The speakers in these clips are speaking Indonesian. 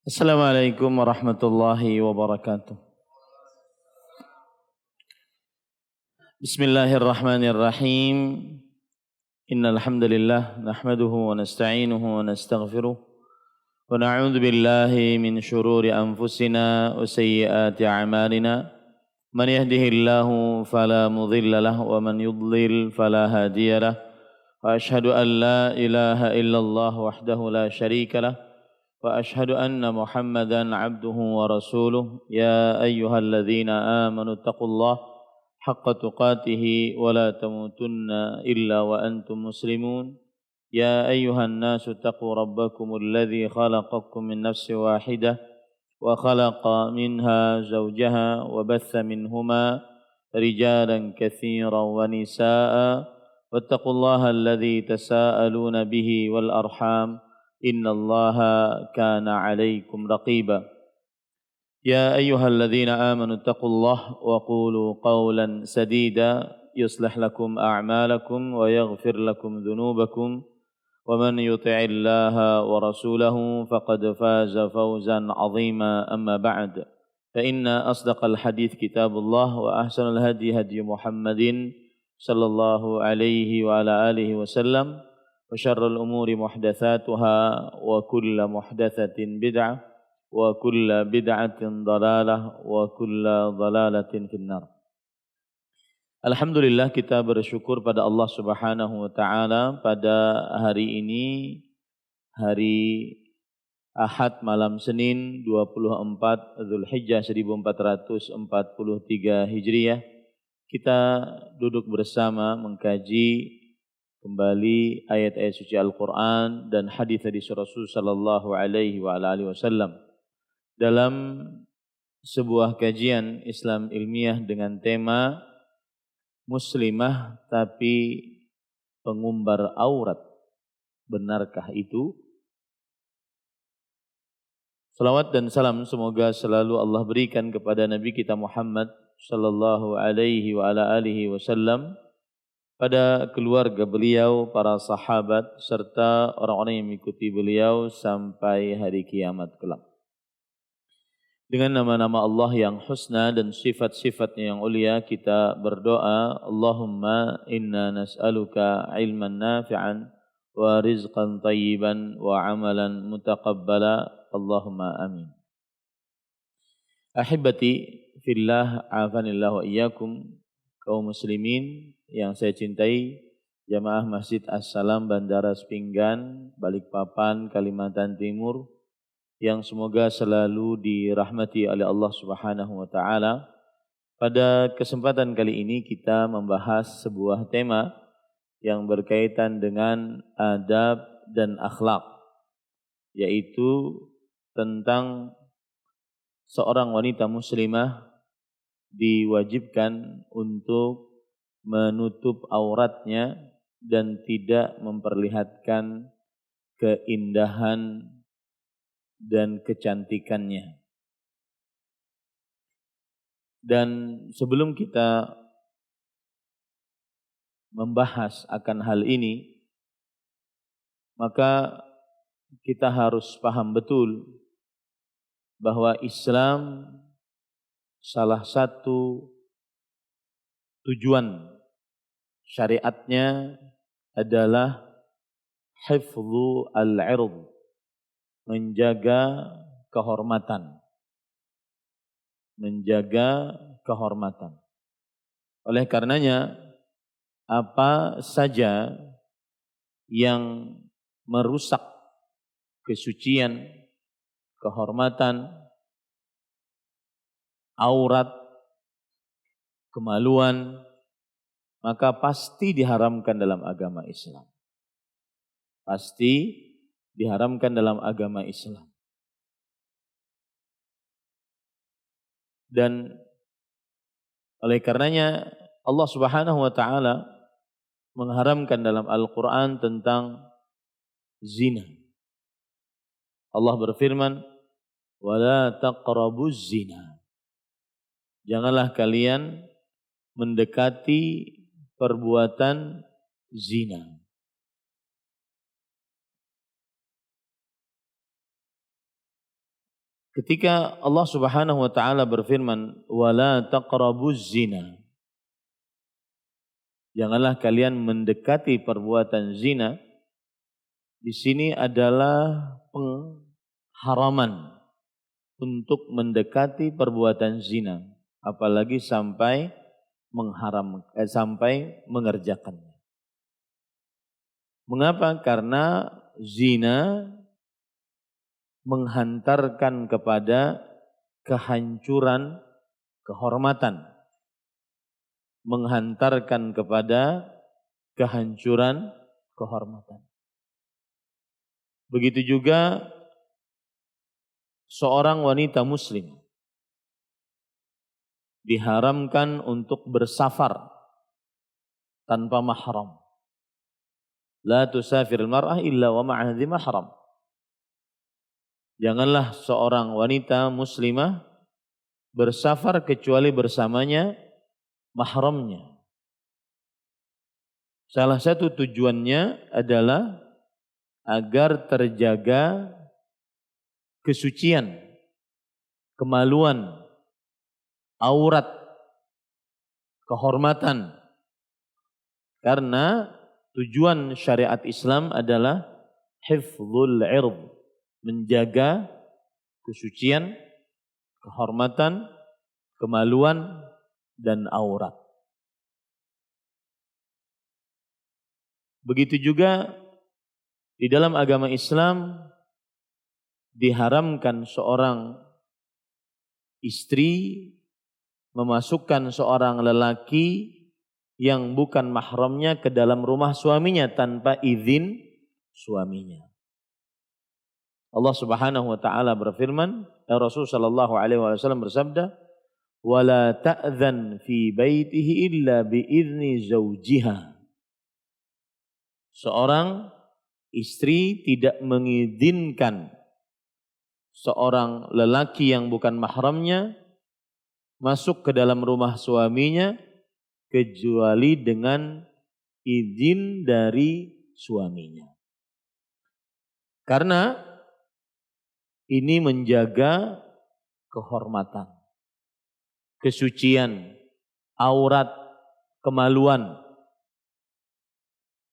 Assalamualaikum warahmatullahi wabarakatuh. Bismillahirrahmanirrahim. Innal hamdalillah nahmaduhu wa nasta'inuhu wa nastaghfiruh wa na'udzu billahi min shururi anfusina wa sayyiati a'malina. Man yahdihillahu fala mudilla lahu wa man yudlil fala hadiya lahu. Wa asyhadu an la ilaha illallah wahdahu la syarika lahu. وأشهد أن محمدا عبده ورسوله يا أيها الذين آمنوا اتقوا الله حق تقاته ولا تموتن إلا وأنتم مسلمون يا أيها الناس اتقوا ربكم الذي خلقكم من نفس واحدة وخلق منها زوجها وبث منهما رجالا كثيرا ونساء واتقوا الله الذي تساءلون به والأرحام إن الله كان عليكم رقيبا يا أيها الذين آمنوا اتقوا الله وقولوا قولا سديدا يصلح لكم أعمالكم ويغفر لكم ذنوبكم ومن يطع الله ورسوله فقد فاز فوزا عظيما أما بعد فإن أصدق الحديث كتاب الله وأحسن الهدي هدي محمد صلى الله عليه وعلى آله وسلم وشر الأمور محدثاتها وكل محدثة بدعة وكل بدعة ضلالة وكل ضلالة في النار. Alhamdulillah, kita bersyukur pada Allah Subhanahu wa taala pada hari ini, hari Ahad malam Senin 24 Zulhijjah 1443 Hijriah. Kita duduk bersama mengkaji kembali ayat-ayat suci Al-Quran dan hadis-hadis Rasul sallallahu alaihi wa alihi wasallam dalam sebuah kajian Islam ilmiah dengan tema Muslimah tapi pengumbar aurat, benarkah itu? Salawat dan salam semoga selalu Allah berikan kepada Nabi kita Muhammad sallallahu alaihi wa alihi wasallam, pada keluarga beliau, para sahabat, serta orang-orang yang mengikuti beliau sampai hari kiamat kelak. Dengan nama-nama Allah yang husna dan sifat-sifatnya yang ulia, kita berdoa, Allahumma inna nas'aluka ilman nafi'an wa rizqan tayyiban wa amalan mutaqabbala, Allahumma amin. Ahibati fillah, afanillahu wa iyyakum, kaum muslimin yang saya cintai, jamaah Masjid As-Salam Bandara Sepinggan, Balikpapan, Kalimantan Timur, yang semoga selalu dirahmati oleh Allah Subhanahu wa taala. Pada kesempatan kali ini kita membahas sebuah tema yang berkaitan dengan adab dan akhlak, yaitu tentang seorang wanita muslimah diwajibkan untuk menutup auratnya dan tidak memperlihatkan keindahan dan kecantikannya. Dan sebelum kita membahas akan hal ini, maka kita harus paham betul bahwa Islam salah satu tujuan syariatnya adalah hifdzu al-'ird, menjaga kehormatan. Menjaga kehormatan. Oleh karenanya, apa saja yang merusak kesucian, kehormatan, aurat, kemaluan, maka pasti diharamkan dalam agama Islam. Pasti diharamkan dalam agama Islam. Dan oleh karenanya Allah Subhanahu wa taala mengharamkan dalam Al-Qur'an tentang zina. Allah berfirman, "Wala taqrabuz zina." Janganlah kalian mendekati perbuatan zina. Ketika Allah Subhanahu wa taala berfirman, "Wala taqrabuz zina." Janganlah kalian mendekati perbuatan zina. Di sini adalah pengharaman untuk mendekati perbuatan zina, apalagi sampai sampai mengerjakannya. Mengapa? Karena zina menghantarkan kepada kehancuran kehormatan, menghantarkan kepada kehancuran kehormatan. Begitu juga seorang wanita muslim diharamkan untuk bersafar tanpa mahram. La tusafirul mar'ah illa wa ma'aha dhi mahram. Janganlah seorang wanita muslimah bersafar kecuali bersamanya mahramnya. Salah satu tujuannya adalah agar terjaga kesucian, kemaluan, aurat, kehormatan. Karena tujuan syariat Islam adalah hifdzul 'ird, menjaga kesucian, kehormatan, kemaluan, dan aurat. Begitu juga di dalam agama Islam diharamkan seorang istri memasukkan seorang lelaki yang bukan mahramnya ke dalam rumah suaminya tanpa izin suaminya. Allah Subhanahu wa taala berfirman, Rasul sallallahu alaihi wasallam bersabda, "Wala ta'dzan fi baitihi illa bi izni zawjiha." Seorang istri tidak mengizinkan seorang lelaki yang bukan mahramnya masuk ke dalam rumah suaminya kecuali dengan izin dari suaminya. Karena ini menjaga kehormatan, kesucian, aurat, kemaluan.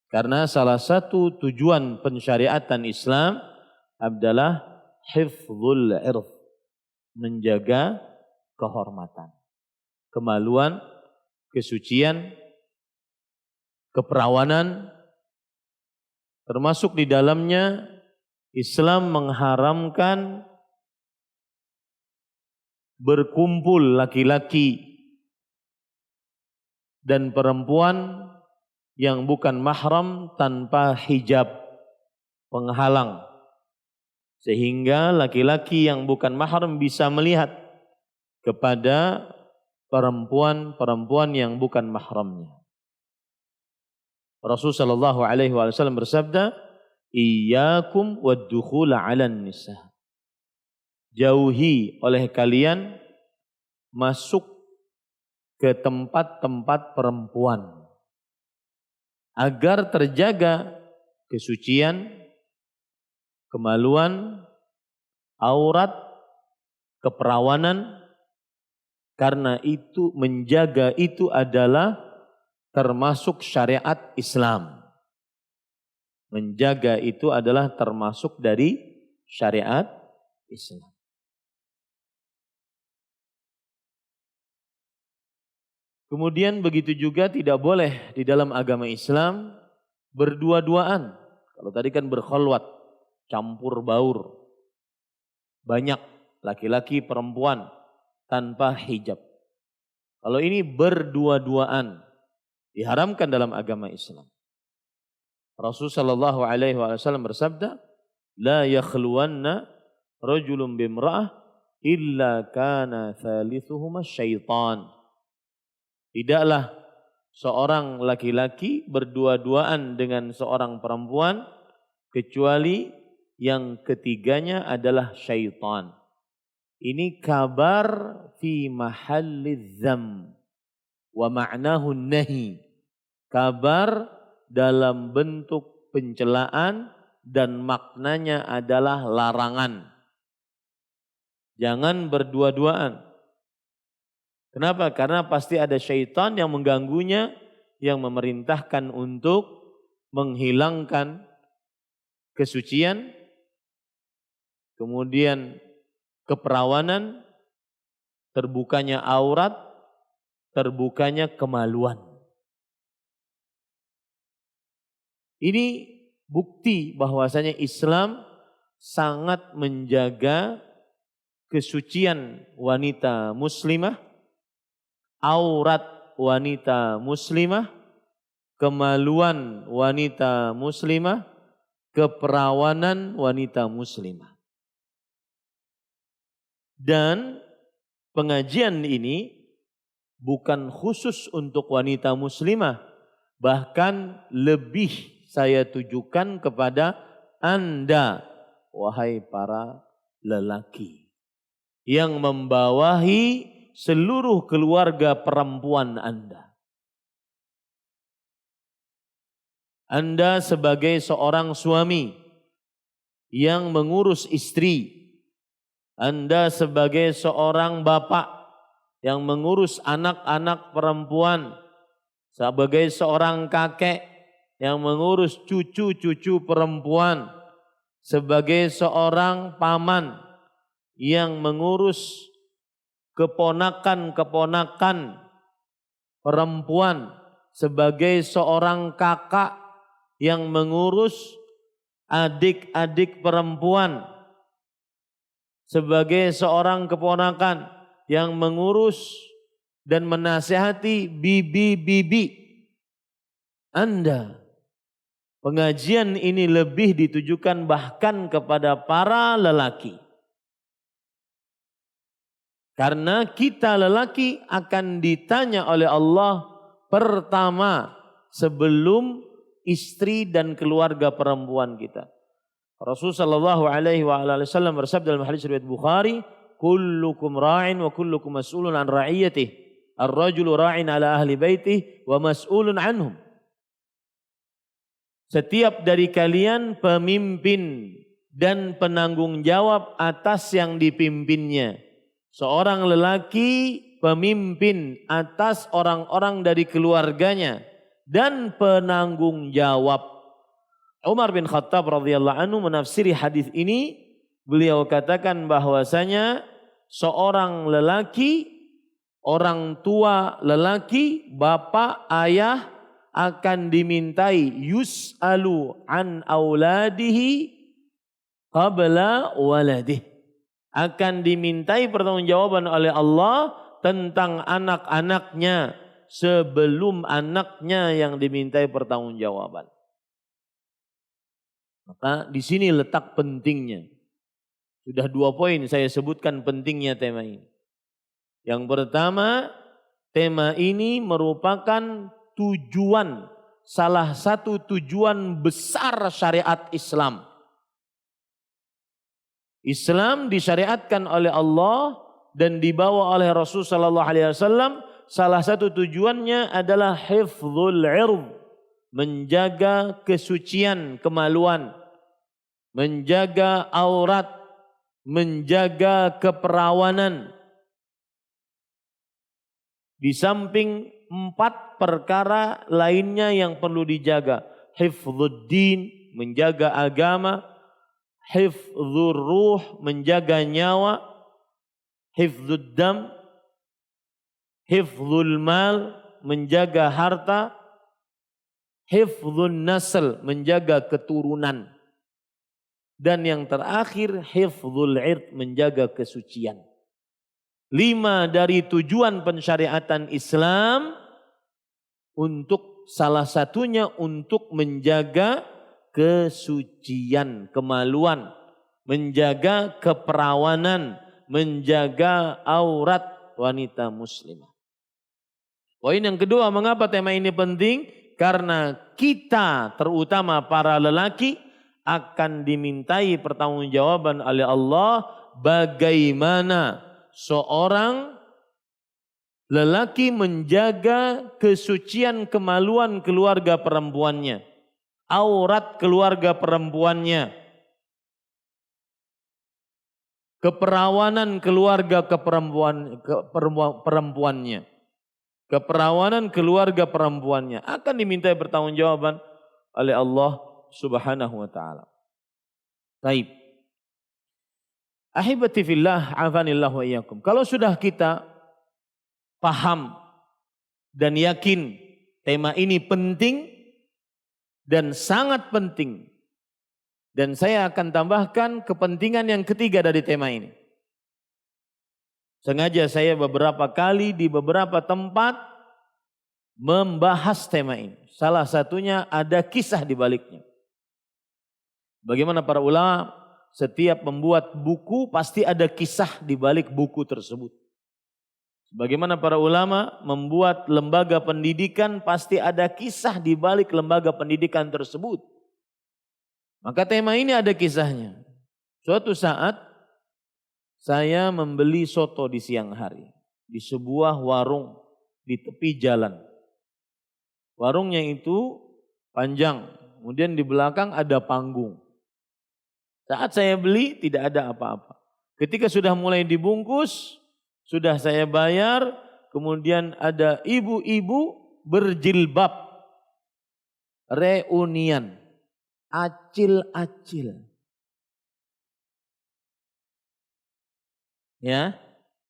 Karena salah satu tujuan pensyariatan Islam adalah hifdzul 'ird, menjaga kehormatan, kemaluan, kesucian, keperawanan, termasuk di dalamnya Islam mengharamkan berkumpul laki-laki dan perempuan yang bukan mahram tanpa hijab penghalang, sehingga laki-laki yang bukan mahram bisa melihat kepada perempuan-perempuan yang bukan mahramnya. Rasul sallallahu alaihi wasallam bersabda, "Iyyakum wad-dukhula 'alan nisa." Jauhi oleh kalian masuk ke tempat-tempat perempuan agar terjaga kesucian, kemaluan, aurat, keperawanan. Karena itu menjaga itu adalah termasuk syariat Islam. Menjaga itu adalah termasuk dari syariat Islam. Kemudian begitu juga tidak boleh di dalam agama Islam berdua-duaan. Kalau tadi kan berkholwat, campur baur. Banyak laki-laki perempuan tanpa hijab. Kalau ini berdua-duaan diharamkan dalam agama Islam. Rasul sallallahu alaihi wasallam bersabda, "La yakhluwanna rajulun bimra'ah illa kana thalithuhuma syaitan." Tidaklah seorang laki-laki berdua-duaan dengan seorang perempuan kecuali yang ketiganya adalah syaitan. Ini kabar fi mahalli dzam wa ma'nahu nahi. Kabar dalam bentuk pencelaan dan maknanya adalah larangan. Jangan berdua-duaan. Kenapa? Karena pasti ada syaitan yang mengganggunya, yang memerintahkan untuk menghilangkan kesucian, kemudian keperawanan, terbukanya aurat, terbukanya kemaluan. Ini bukti bahwasanya Islam sangat menjaga kesucian wanita muslimah, aurat wanita muslimah, kemaluan wanita muslimah, keperawanan wanita muslimah. Dan pengajian ini bukan khusus untuk wanita muslimah, bahkan lebih saya tujukan kepada Anda, wahai para lelaki, yang membawahi seluruh keluarga perempuan Anda. Anda sebagai seorang suami yang mengurus istri, Anda sebagai seorang bapak yang mengurus anak-anak perempuan, sebagai seorang kakek yang mengurus cucu-cucu perempuan, sebagai seorang paman yang mengurus keponakan-keponakan perempuan, sebagai seorang kakak yang mengurus adik-adik perempuan, sebagai seorang keponakan yang mengurus dan menasihati bibi-bibi Anda. Pengajian ini lebih ditujukan bahkan kepada para lelaki. Karena kita lelaki akan ditanya oleh Allah pertama sebelum istri dan keluarga perempuan kita. Rasulullah SAW bersabda dalam hadis riwayat Bukhari, "Kullukum ra'in wa kullukum mas'ulun an ra'iyatihi. Ar-rajulu ra'in ala ahli baitihi wa mas'ulun anhum." Setiap dari kalian pemimpin dan penanggung jawab atas yang dipimpinnya. Seorang lelaki pemimpin atas orang-orang dari keluarganya dan penanggung jawab. Umar bin Khattab radhiyallahu anhu menafsiri hadis ini, beliau katakan bahwasanya seorang lelaki, orang tua lelaki, bapak, ayah akan dimintai yus'alu an auladihi qabla waladih. Akan dimintai pertanggungjawaban oleh Allah tentang anak-anaknya sebelum anaknya yang dimintai pertanggungjawaban. Maka di sini letak pentingnya. Sudah 2 poin saya sebutkan pentingnya tema ini. Yang pertama, tema ini merupakan tujuan, salah satu tujuan besar syariat Islam. Islam disyariatkan oleh Allah dan dibawa oleh Rasul sallallahu alaihi wasallam. Salah satu tujuannya adalah hifdzul ird, menjaga kesucian, kemaluan, menjaga aurat, menjaga keperawanan. Di samping 4 perkara lainnya yang perlu dijaga. Hifdzuddin, menjaga agama. Hifdzur ruh, menjaga nyawa. Hifdzuddam, hifdzul mal, menjaga harta. Hifdzun nasl, menjaga keturunan. Dan yang terakhir, hifdzul ird, menjaga kesucian. 5 dari tujuan pensyariatan Islam, untuk salah satunya untuk menjaga kesucian, kemaluan, menjaga keperawanan, menjaga aurat wanita muslimah. Poin yang kedua, mengapa tema ini penting? Karena kita, terutama para lelaki, akan dimintai pertanggungjawaban oleh Allah bagaimana seorang lelaki menjaga kesucian kemaluan keluarga perempuannya, aurat keluarga perempuannya. keperawanan keluarga perempuannya. Keperawanan keluarga perempuannya akan dimintai pertanggungjawaban oleh Allah Subhanahu wa taala. Baik. Ahibati fillah, afanillahu wa iyyakum. Kalau sudah kita paham dan yakin tema ini penting dan sangat penting, dan saya akan tambahkan kepentingan yang ketiga dari tema ini. Sengaja saya beberapa kali di beberapa tempat membahas tema ini. Salah satunya ada kisah di baliknya. Bagaimana para ulama setiap membuat buku pasti ada kisah di balik buku tersebut. Bagaimana para ulama membuat lembaga pendidikan pasti ada kisah di balik lembaga pendidikan tersebut. Maka tema ini ada kisahnya. Suatu saat saya membeli soto di siang hari di sebuah warung di tepi jalan. Warungnya itu panjang, kemudian di belakang ada panggung. Saat saya beli tidak ada apa-apa. Ketika sudah mulai dibungkus, sudah saya bayar, kemudian ada ibu-ibu berjilbab, reunian, acil-acil. Ya,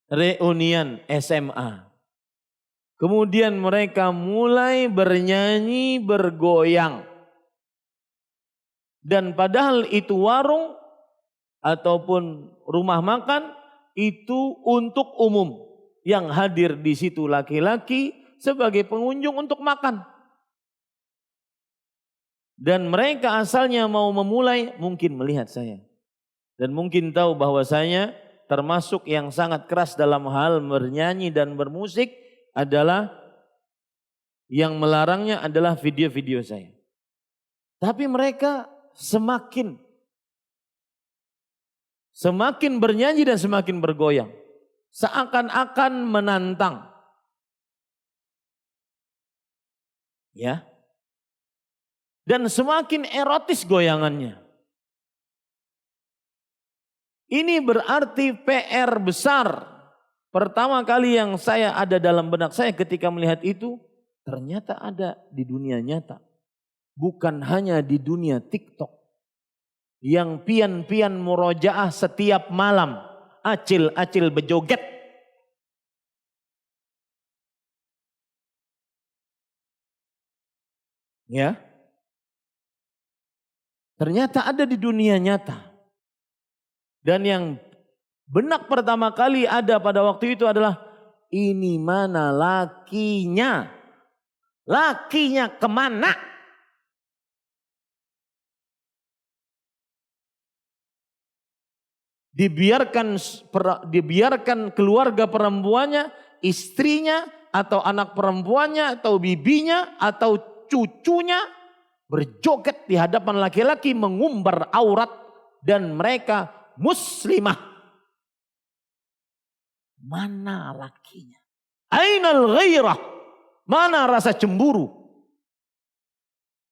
reunian SMA. Kemudian mereka mulai bernyanyi, bergoyang. Dan padahal itu warung ataupun rumah makan itu untuk umum. Yang hadir di situ laki-laki sebagai pengunjung untuk makan. Dan mereka asalnya mau memulai mungkin melihat saya. Dan mungkin tahu bahwasanya termasuk yang sangat keras dalam hal bernyanyi dan bermusik adalah yang melarangnya adalah video-video saya. Tapi mereka semakin bernyanyi dan semakin bergoyang. Seakan-akan menantang. Ya. Dan semakin erotis goyangannya. Ini berarti PR besar. Pertama kali yang saya ada dalam benak saya ketika melihat itu, ternyata ada di dunia nyata. Bukan hanya di dunia TikTok. Yang pian-pian murojaah setiap malam. Acil-acil bejoget. Ya. Ternyata ada di dunia nyata. Dan yang benak pertama kali ada pada waktu itu adalah ini mana lakinya? Lakinya kemana? Dibiarkan keluarga perempuannya, istrinya atau anak perempuannya atau bibinya atau cucunya berjoget di hadapan laki-laki mengumbar aurat dan mereka muslimah. Mana lakinya? Ainal ghairah? Mana rasa cemburu?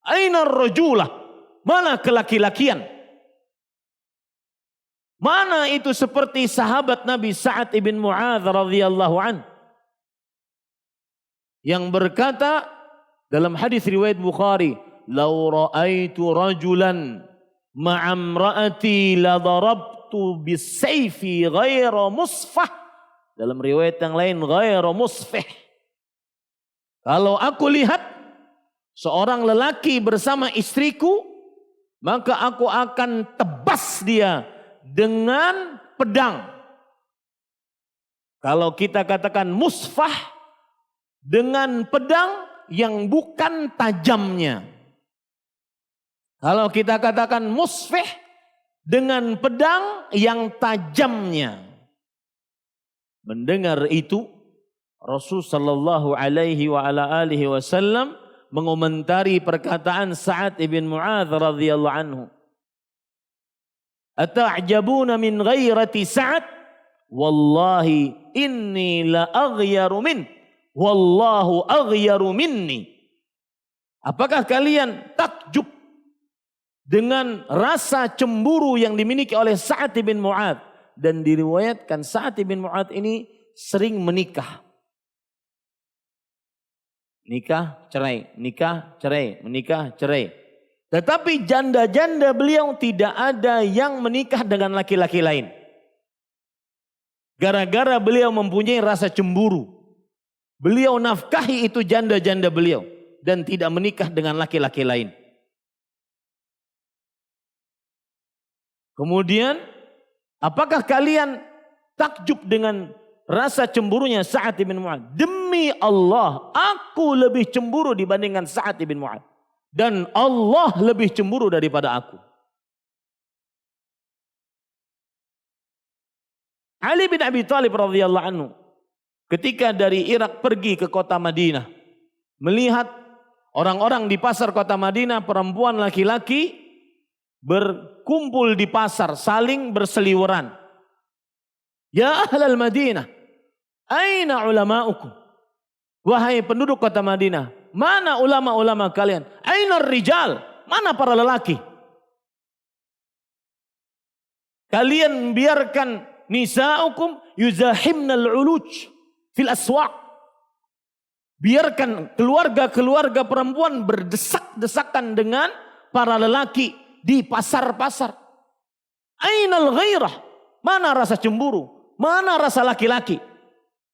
Ainal rajulah? Mana kelaki-lakian? Mana itu seperti sahabat Nabi Sa'ad ibn Mu'adz radhiyallahu an yang berkata dalam hadis riwayat Bukhari, "Lau ra'aitu rajulan ma'amra'ati la darabtu bisayfi ghaira musfah." Dalam riwayat yang lain ghaira musfih. Kalau aku lihat seorang lelaki bersama istriku, maka aku akan tebas dia dengan pedang. Kalau kita katakan musfah, dengan pedang yang bukan tajamnya. Kalau kita katakan musfih, dengan pedang yang tajamnya. Mendengar itu, Rasul sallallahu alaihi wa ala alihi wasallam mengomentari perkataan Sa'ad ibn Mu'adz radhiyallahu anhu. Ata'jabuna min ghairati Sa'ad? Wallahi inni la aghyaru min. Wallahu aghyaru minni. Apakah kalian takjub dengan rasa cemburu yang dimiliki oleh Sa'ad bin Mu'adz? dan diriwayatkan Sa'ad bin Mu'adz ini sering menikah. Nikah, cerai, nikah, cerai, menikah, cerai. Tetapi janda-janda beliau tidak ada yang menikah dengan laki-laki lain. Gara-gara beliau mempunyai rasa cemburu. Beliau nafkahi itu janda-janda beliau. Dan tidak menikah dengan laki-laki lain. Kemudian, apakah kalian takjub dengan rasa cemburunya Sa'ad bin Mu'adz? Demi Allah, aku lebih cemburu dibandingkan Sa'ad bin Mu'adz. Dan Allah lebih cemburu daripada aku. Ali bin Abi Thalib radhiyallahu anhu ketika dari Irak pergi ke kota Madinah, melihat orang-orang di pasar kota Madinah, perempuan laki-laki berkumpul di pasar, saling berseliweran. Ya ahlal Madinah, aina ulama'ukum? Wahai penduduk kota Madinah, mana ulama-ulama kalian? Aina rijal? Mana para lelaki? Kalian biarkan nisa'ukum yuzahimnal uluj fil aswaq. Biarkan keluarga-keluarga perempuan berdesak-desakan dengan para lelaki di pasar-pasar. Ainal ghairah? Mana rasa cemburu? Mana rasa laki-laki?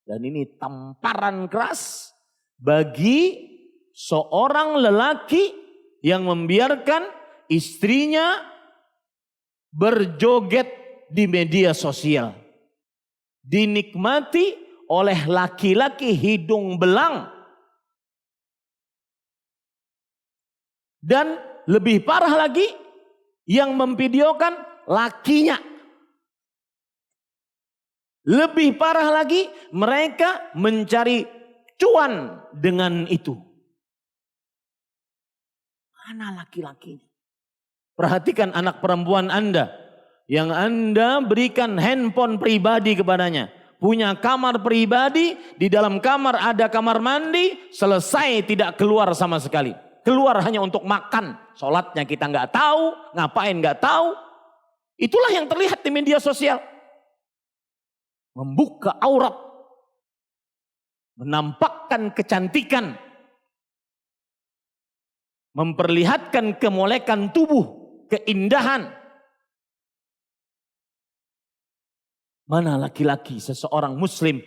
Dan ini tamparan keras bagi seorang lelaki yang membiarkan istrinya berjoget di media sosial. Dinikmati oleh laki-laki hidung belang. Dan lebih parah lagi, yang memvideokan lakinya. Lebih parah lagi, mereka mencari cuan dengan itu. Mana laki-lakinya? Perhatikan anak perempuan Anda yang Anda berikan handphone pribadi kepadanya. Punya kamar pribadi, di dalam kamar ada kamar mandi, selesai tidak keluar sama sekali. Keluar hanya untuk makan, sholatnya kita nggak tahu, ngapain nggak tahu. Itulah yang terlihat di media sosial. Membuka aurat, menampakkan kecantikan, memperlihatkan kemolekan tubuh, keindahan. Mana laki-laki seseorang muslim?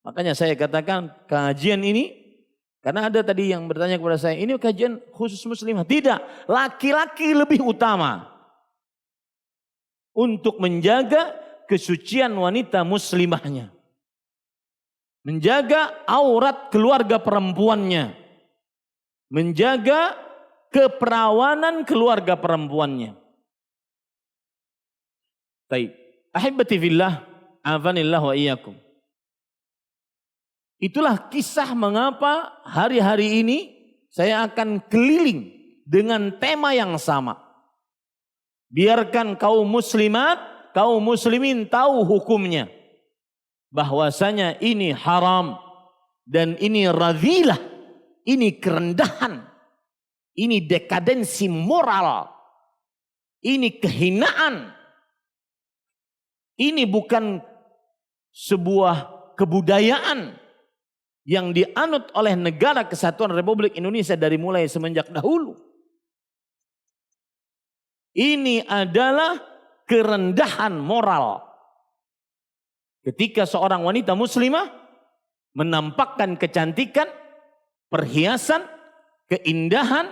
Makanya saya katakan kajian ini, karena ada tadi yang bertanya kepada saya, ini kajian khusus muslimah. Tidak, laki-laki lebih utama untuk menjaga kesucian wanita muslimahnya. Menjaga aurat keluarga perempuannya. Menjaga keperawanan keluarga perempuannya. Baik, ahibati fillah, afanillah wa iyyakum. Itulah kisah mengapa hari-hari ini saya akan keliling dengan tema yang sama. Biarkan kaum muslimat, kaum muslimin tahu hukumnya. Bahwasanya ini haram dan ini radhilah, ini kerendahan, ini dekadensi moral, ini kehinaan. Ini bukan sebuah kebudayaan yang dianut oleh Negara Kesatuan Republik Indonesia dari mulai semenjak dahulu. Ini adalah kerendahan moral. Ketika seorang wanita muslimah menampakkan kecantikan, perhiasan, keindahan,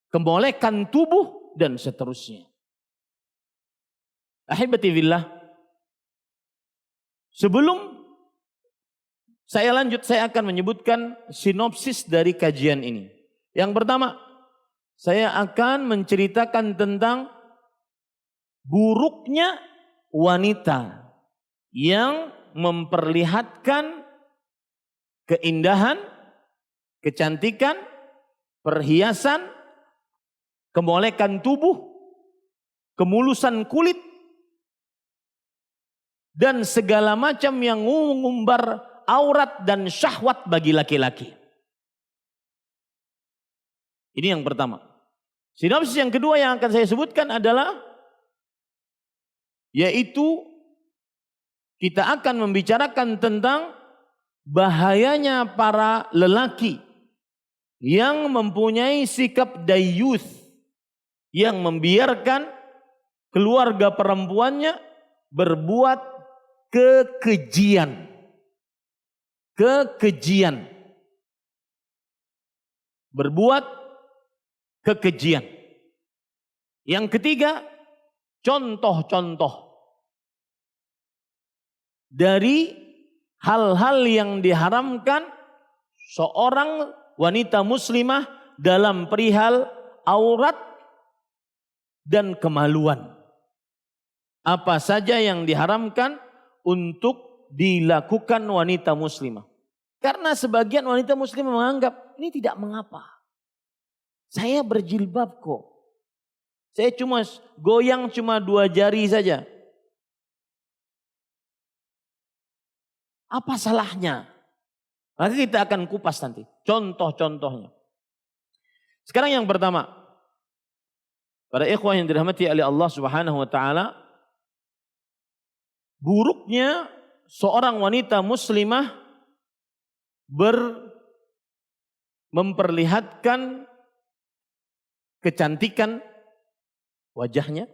kemolekan tubuh, dan seterusnya. Ahibati fillah, sebelum saya lanjut, saya akan menyebutkan sinopsis dari kajian ini. Yang pertama, saya akan menceritakan tentang buruknya wanita yang memperlihatkan keindahan, kecantikan, perhiasan, kemolekan tubuh, kemulusan kulit, dan segala macam yang mengumbar aurat dan syahwat bagi laki-laki. Ini yang pertama. Sinopsis yang kedua yang akan saya sebutkan adalah yaitu kita akan membicarakan tentang bahayanya para lelaki yang mempunyai sikap dayyuth, yang membiarkan keluarga perempuannya berbuat kekejian. Berbuat kekejian. Yang ketiga, contoh-contoh dari hal-hal yang diharamkan seorang wanita muslimah dalam perihal aurat dan kemaluan. Apa saja yang diharamkan untuk dilakukan wanita muslimah. Karena sebagian wanita muslimah menganggap ini tidak mengapa. Saya berjilbab kok. Saya cuma goyang 2 jari saja. Apa salahnya? Maka kita akan kupas nanti contoh-contohnya. Sekarang yang pertama, para ikhwah yang dirahmati oleh Allah Subhanahu wa taala, buruknya seorang wanita muslimah memperlihatkan kecantikan wajahnya,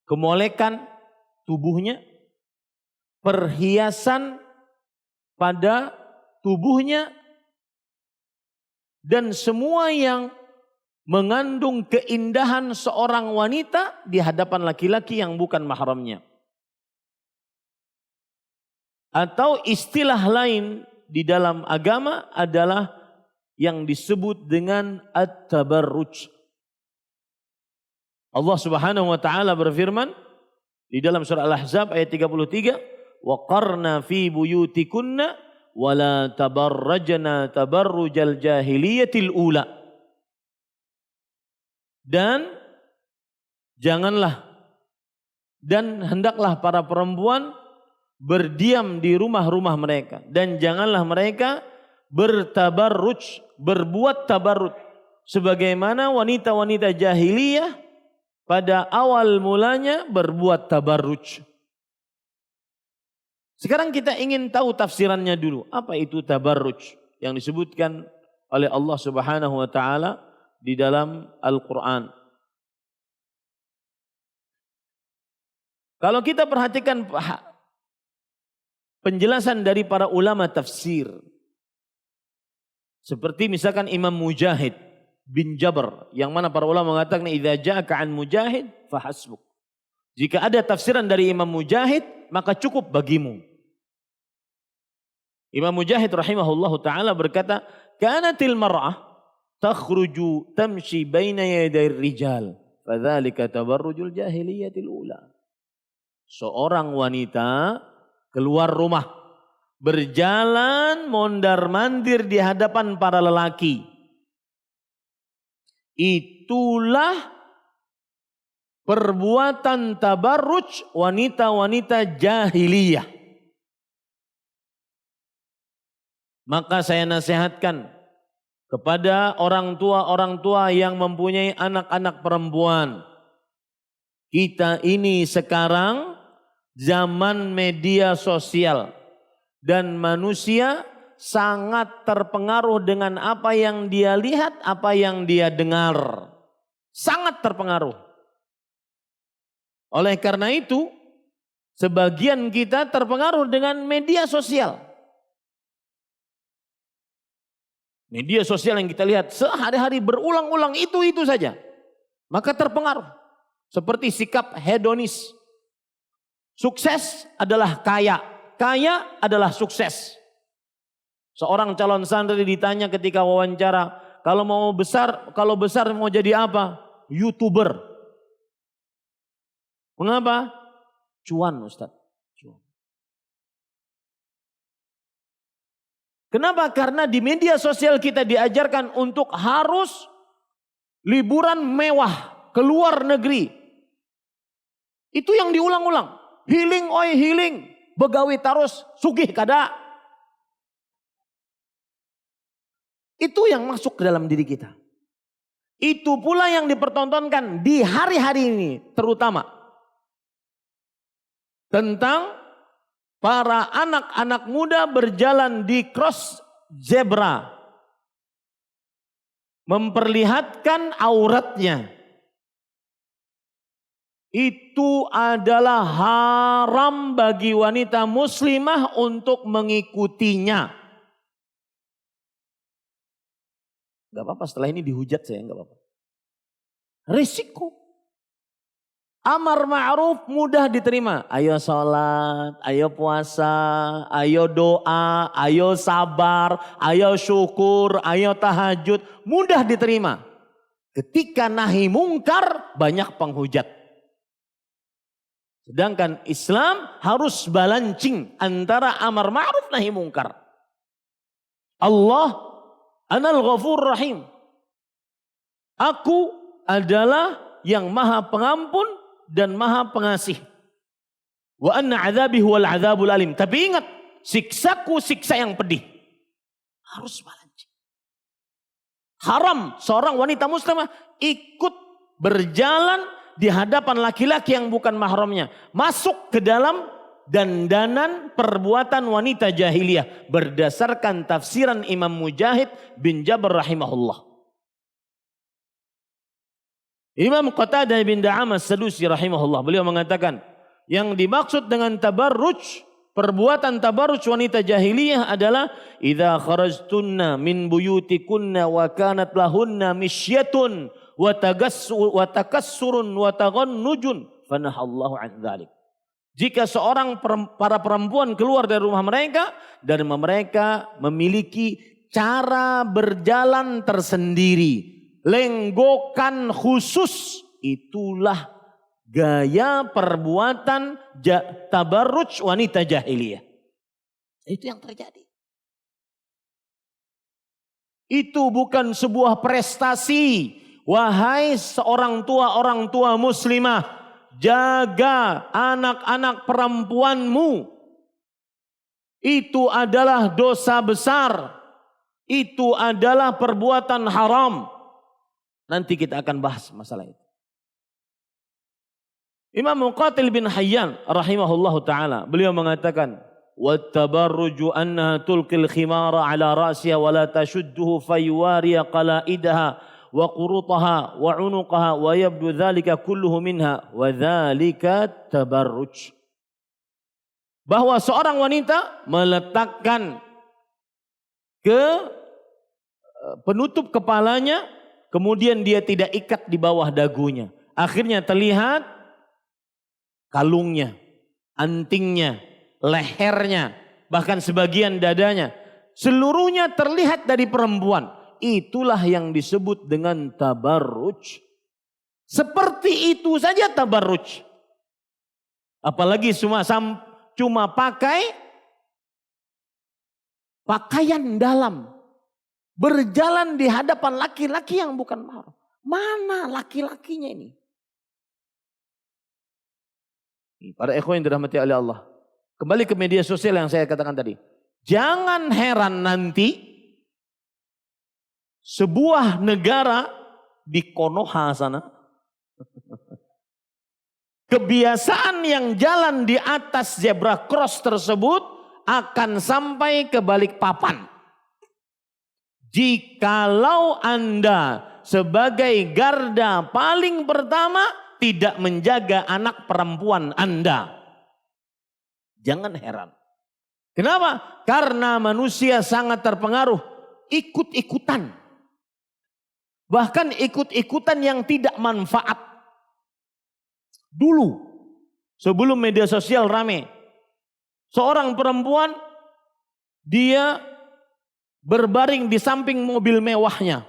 kemolekan tubuhnya, perhiasan pada tubuhnya, dan semua yang mengandung keindahan seorang wanita di hadapan laki-laki yang bukan mahramnya. Atau istilah lain di dalam agama adalah yang disebut dengan at-tabarruj. Allah Subhanahu wa taala berfirman di dalam surah Al-Ahzab ayat 33, "Wa qarna fi buyutikunna wa la tabarrajna tabarrujal jahiliyatil ula." Dan hendaklah para perempuan berdiam di rumah-rumah mereka, dan janganlah mereka bertabarruj, berbuat tabarruj sebagaimana wanita-wanita jahiliyah pada awal mulanya berbuat tabarruj. Sekarang kita ingin tahu tafsirannya dulu. Apa itu tabarruj yang disebutkan oleh Allah Subhanahu wa taala di dalam Al-Qur'an? Kalau kita perhatikan penjelasan dari para ulama tafsir, seperti misalkan Imam Mujahid bin Jabr, yang mana para ulama mengatakan idza ja'aka an Mujahid fahasbuk. Jika ada tafsiran dari Imam Mujahid, maka cukup bagimu. Imam Mujahid rahimahullahu taala berkata, "Kanatil mar'ah takhruju tamshi baina yaday rijal, fadzalika tabarrujul jahiliyatil ula." Seorang wanita keluar rumah, berjalan mondar-mandir di hadapan para lelaki. Itulah perbuatan tabarruj wanita-wanita jahiliyah. Maka saya nasihatkan kepada orang tua yang mempunyai anak-anak perempuan. Kita ini sekarang zaman media sosial dan manusia sangat terpengaruh dengan apa yang dia lihat, apa yang dia dengar. Sangat terpengaruh. Oleh karena itu, sebagian kita terpengaruh dengan media sosial. Media sosial yang kita lihat sehari-hari berulang-ulang itu saja. Maka terpengaruh. Seperti sikap hedonis. Sukses adalah kaya. Kaya adalah sukses. Seorang calon santri ditanya ketika wawancara, kalau besar mau jadi apa? YouTuber. Mengapa? Cuan, Ustaz. Cuan. Kenapa? Karena di media sosial kita diajarkan untuk harus liburan mewah, keluar negeri. Itu yang diulang-ulang. Healing, oi healing. Begawi tarus, sugih kada. Itu yang masuk ke dalam diri kita. Itu pula yang dipertontonkan di hari-hari ini terutama. Tentang para anak-anak muda berjalan di cross zebra, memperlihatkan auratnya, itu adalah haram bagi wanita muslimah untuk mengikutinya. Gak apa-apa setelah ini dihujat saya, gak apa-apa. Risiko. Amar ma'ruf mudah diterima. Ayo sholat, ayo puasa, ayo doa, ayo sabar, ayo syukur, ayo tahajud. Mudah diterima. Ketika nahi mungkar banyak penghujat. Sedangkan Islam harus balancing antara amar ma'ruf nahi mungkar. Allah Anal Ghafur Rahim. Aku adalah yang maha pengampun dan maha pengasih. Wa anna azabi huwal azabul alim. Tapi ingat, siksaku siksa yang pedih. Harus balancing. Haram seorang wanita muslimah ikut berjalan di hadapan laki-laki yang bukan mahramnya. Masuk ke dalam dandanan perbuatan wanita jahiliyah. Berdasarkan tafsiran Imam Mujahid bin Jabr rahimahullah. Imam Qatadah bin Da'am as-Sadusi rahimahullah. Beliau mengatakan yang dimaksud dengan tabarruj, perbuatan tabarruj wanita jahiliyah adalah idza kharajtunna min buyutikunna wa kanat lahunna misyatun wa takassurun wa taghannujun fanahallahu an dzalik. Jika para perempuan keluar dari rumah mereka dan mereka memiliki cara berjalan tersendiri, lenggokan khusus, itulah gaya perbuatan tabarruj wanita jahiliyah. Itu yang terjadi. Itu bukan sebuah prestasi. Wahai seorang orang tua muslimah, jaga anak-anak perempuanmu. Itu adalah dosa besar. Itu adalah perbuatan haram. Nanti kita akan bahas masalah itu. Imam Muqatil bin Hayyan rahimahullahu ta'ala. Beliau mengatakan, وَالتَّبَرُّجُ أَنَّهَا تُلْقِ الْخِمَارَ عَلَى رَأْسِهَا وَلَا تَشُدُّهُ فَيُوَارِيَ قَلَائِدَهَا وَقُرُطَهَا وَعُنُقَهَا وَيَبْدُ ذَلِكَ كُلُّهُ مِنْهَا وَذَلِكَ تَبَرُّجُ. Bahwa seorang wanita meletakkan ke penutup kepalanya, kemudian dia tidak ikat di bawah dagunya. Akhirnya terlihat kalungnya, antingnya, lehernya, bahkan sebagian dadanya. Seluruhnya terlihat dari perempuan. Itulah yang disebut dengan tabarruj. Seperti itu saja tabarruj. Apalagi cuma pakai pakaian dalam. Berjalan di hadapan laki-laki yang bukan mahram. Mana laki-lakinya ini? Para ikhwan yang dirahmati oleh Allah. Kembali ke media sosial yang saya katakan tadi. Jangan heran nanti sebuah negara di Konoha sana. Kebiasaan yang jalan di atas zebra cross tersebut akan sampai ke Balikpapan. Jikalau Anda sebagai garda paling pertama tidak menjaga anak perempuan Anda. Jangan heran. Kenapa? Karena manusia sangat terpengaruh ikut-ikutan. Bahkan ikut-ikutan yang tidak manfaat. Dulu sebelum media sosial rame, seorang perempuan dia berbaring di samping mobil mewahnya.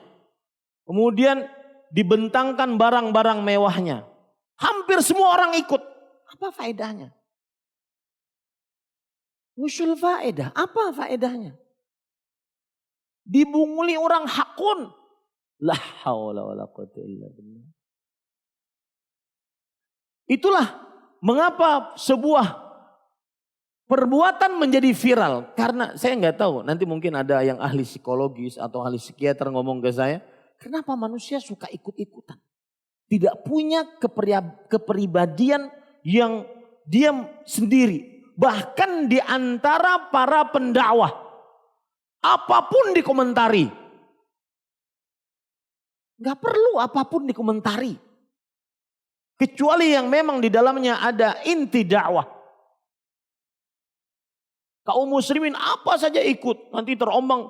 Kemudian dibentangkan barang-barang mewahnya. Hampir semua orang ikut. Apa faedahnya? Usul faedah. Apa faedahnya? Dibunguli orang hakun. La haula wala quwwata illa billah. Itulah mengapa sebuah perbuatan menjadi viral. Karena saya nggak tahu, nanti mungkin ada yang ahli psikologis atau ahli psikiater ngomong ke saya. Kenapa manusia suka ikut-ikutan? Tidak punya kepribadian yang diam sendiri. bahkan di antara para pendakwah. Apapun dikomentari. Gak perlu apapun dikomentari. Kecuali yang memang di dalamnya ada inti dakwah. Kaum muslimin apa saja ikut. Nanti terombang.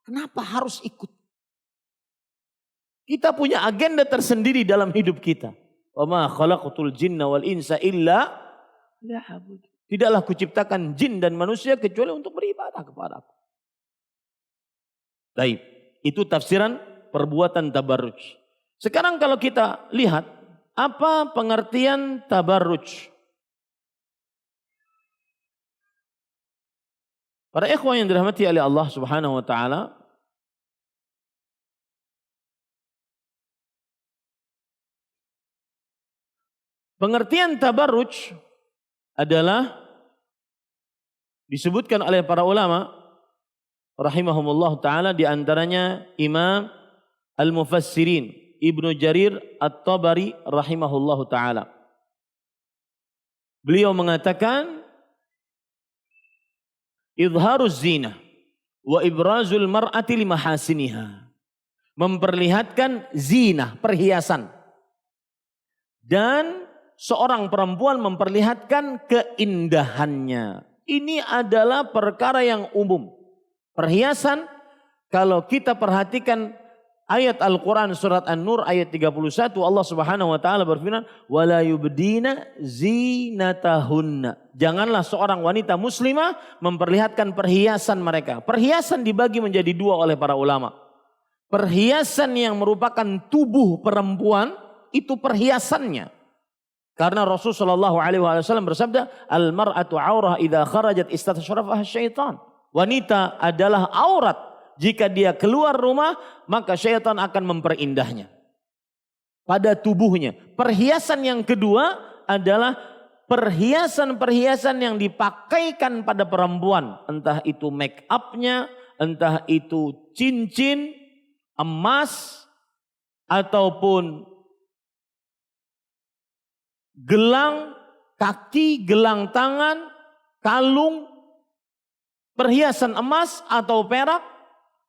Kenapa harus ikut? Kita punya agenda tersendiri dalam hidup kita. Wa ma khalaqatul jinna wal insa illa liya'budun. Tidaklah kuciptakan jin dan manusia kecuali untuk beribadah kepada Aku. Baik, itu tafsiran perbuatan tabarruj. Sekarang kalau kita lihat apa pengertian tabarruj. Para ikhwan yang dirahmati oleh Allah Subhanahu wa taala, pengertian tabarruj adalah disebutkan oleh para ulama rahimahumullah ta'ala, di antaranya Imam Al-Mufassirin Ibnu Jarir At-Tabari rahimahullah ta'ala. Beliau mengatakan izharuz zina wa ibrazul mar'ati limahasiniha, memperlihatkan zina, perhiasan, dan seorang perempuan memperlihatkan keindahannya. Ini adalah perkara yang umum. Perhiasan, kalau kita perhatikan ayat Al-Quran surat An-Nur ayat 31, Allah Subhanahu wa taala berfirman, "Wala yubdina zinatahunna." Janganlah seorang wanita muslimah memperlihatkan perhiasan mereka. Perhiasan dibagi menjadi dua oleh para ulama. Perhiasan yang merupakan tubuh perempuan itu perhiasannya. Karena Rasulullah SAW bersabda, "Al-mar'atu 'aurah idza kharajat istasyrafaha syaitan." Wanita adalah aurat. Jika dia keluar rumah, maka syaitan akan memperindahnya pada tubuhnya. Perhiasan yang kedua adalah perhiasan-perhiasan yang dipakaikan pada perempuan. Entah itu make up-nya, entah itu cincin, emas, ataupun gelang kaki, gelang tangan, kalung, perhiasan emas atau perak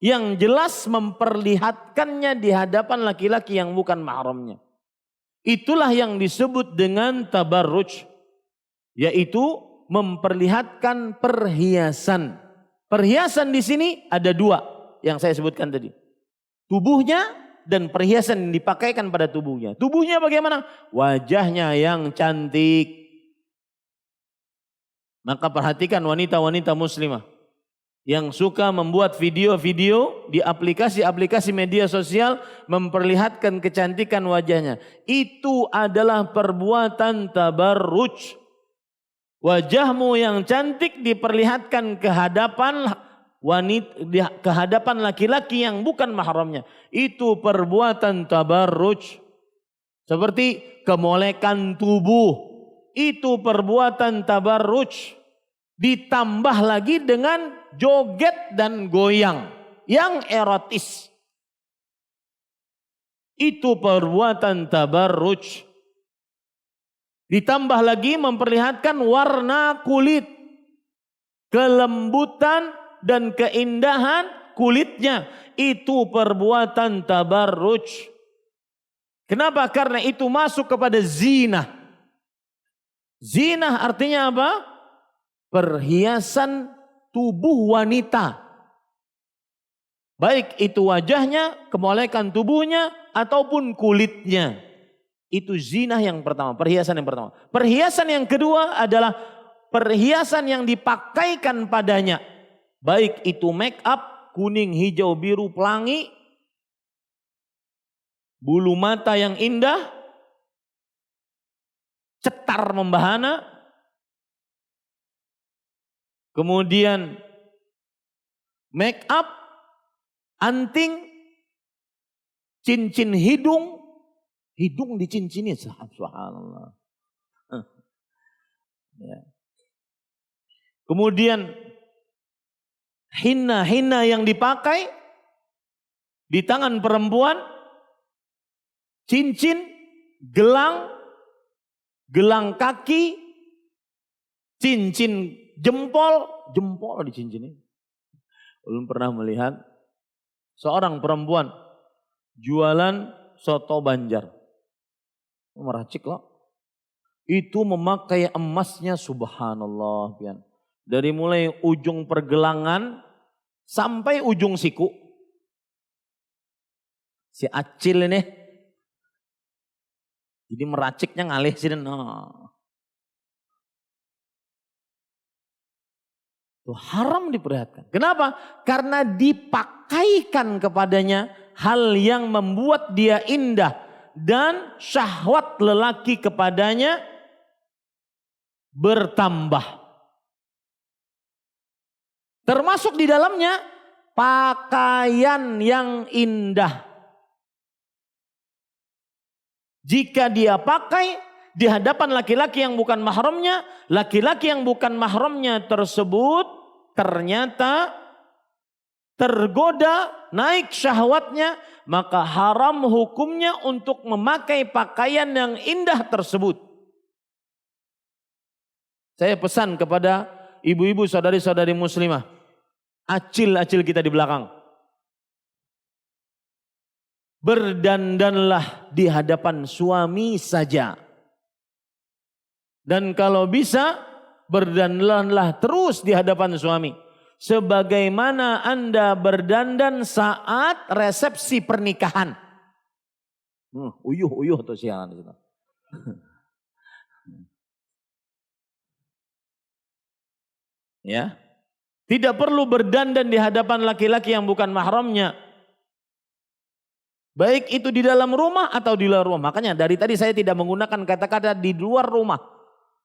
yang jelas memperlihatkannya di hadapan laki-laki yang bukan mahramnya. Itulah yang disebut dengan tabarruj, yaitu memperlihatkan perhiasan. Perhiasan di sini ada dua yang saya sebutkan tadi. Tubuhnya dan perhiasan yang dipakaikan pada tubuhnya. Tubuhnya bagaimana? Wajahnya yang cantik. Maka perhatikan wanita-wanita muslimah yang suka membuat video-video di aplikasi-aplikasi media sosial memperlihatkan kecantikan wajahnya. Itu adalah perbuatan tabarruj. Wajahmu yang cantik diperlihatkan ke hadapan wanita, ke hadapan laki-laki yang bukan mahramnya. Itu perbuatan tabarruj. Seperti kemolekan tubuh. Itu perbuatan tabarruj. Ditambah lagi dengan joget dan goyang yang erotis. Itu perbuatan tabarruj. Ditambah lagi memperlihatkan warna kulit, kelembutan dan keindahan kulitnya. Itu perbuatan tabarruj. Kenapa? Karena itu masuk kepada zina. Zina artinya apa? Perhiasan tubuh wanita. Baik itu wajahnya, kemolekan tubuhnya, ataupun kulitnya. Itu zina yang pertama, perhiasan yang pertama. Perhiasan yang kedua adalah perhiasan yang dipakaikan padanya. Baik itu make up, kuning, hijau, biru, pelangi, bulu mata yang indah, cetar membahana, kemudian make up, anting, cincin hidung dicincini, subhanallah. Ya. Kemudian hinna yang dipakai di tangan perempuan, cincin, gelang kaki, cincin jempol di cincin ini. Belum pernah melihat seorang perempuan jualan soto Banjar. Meracik loh. Itu memakai emasnya subhanallah. Pian. Dari mulai ujung pergelangan sampai ujung siku. Si Acil ini. Jadi meraciknya ngalih sini. Itu haram diperlihatkan. Kenapa? Karena dipakaikan kepadanya hal yang membuat dia indah. Dan syahwat lelaki kepadanya bertambah. Termasuk di dalamnya pakaian yang indah. Jika dia pakai di hadapan laki-laki yang bukan mahramnya, laki-laki yang bukan mahramnya tersebut ternyata tergoda, naik syahwatnya, maka haram hukumnya untuk memakai pakaian yang indah tersebut. Saya pesan kepada ibu-ibu saudari-saudari muslimah, acil-acil kita di belakang. Berdandanlah di hadapan suami saja. Dan kalau bisa berdandanlah terus di hadapan suami. Sebagaimana Anda berdandan saat resepsi pernikahan. Uyuh tuh siaran di situ. Ya. Tidak perlu berdandan di hadapan laki-laki yang bukan mahramnya. Baik itu di dalam rumah atau di luar rumah. Makanya dari tadi saya tidak menggunakan kata-kata di luar rumah.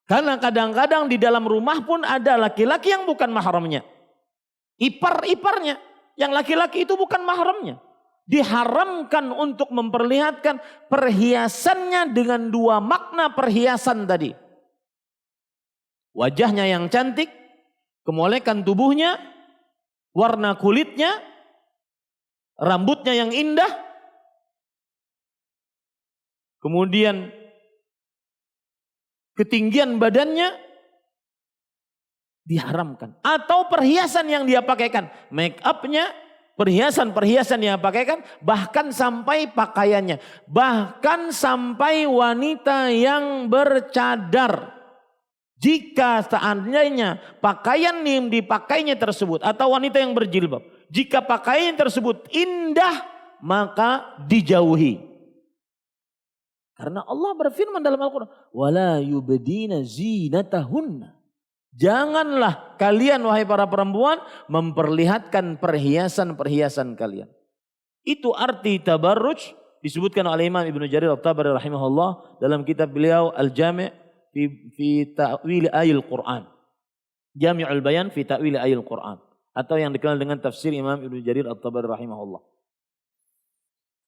Karena kadang-kadang di dalam rumah pun ada laki-laki yang bukan mahramnya. Ipar-iparnya. Yang laki-laki itu bukan mahramnya. Diharamkan untuk memperlihatkan perhiasannya dengan dua makna perhiasan tadi. Wajahnya yang cantik, kemolekan tubuhnya, warna kulitnya, rambutnya yang indah, kemudian ketinggian badannya diharamkan. Atau perhiasan yang dia pakaikan, make upnya, perhiasan-perhiasan yang dia pakaikan, bahkan sampai pakaiannya. Bahkan sampai wanita yang bercadar. Jika seandainya pakaian yang dipakainya tersebut, atau wanita yang berjilbab, jika pakaian tersebut indah, maka dijauhi. Karena Allah berfirman dalam Al-Quran, wala yubdina zinatahunna. Janganlah kalian wahai para perempuan memperlihatkan perhiasan-perhiasan kalian. Itu arti tabarruj disebutkan oleh Imam Ibnu Jarir At-Tabari rahimahullah dalam kitab beliau Al-Jami' fi ta'wil ayil Quran. Jami'ul Bayan fi ta'wil ayil Quran. Atau yang dikenal dengan tafsir Imam Ibnu Jarir At-Tabari rahimahullah.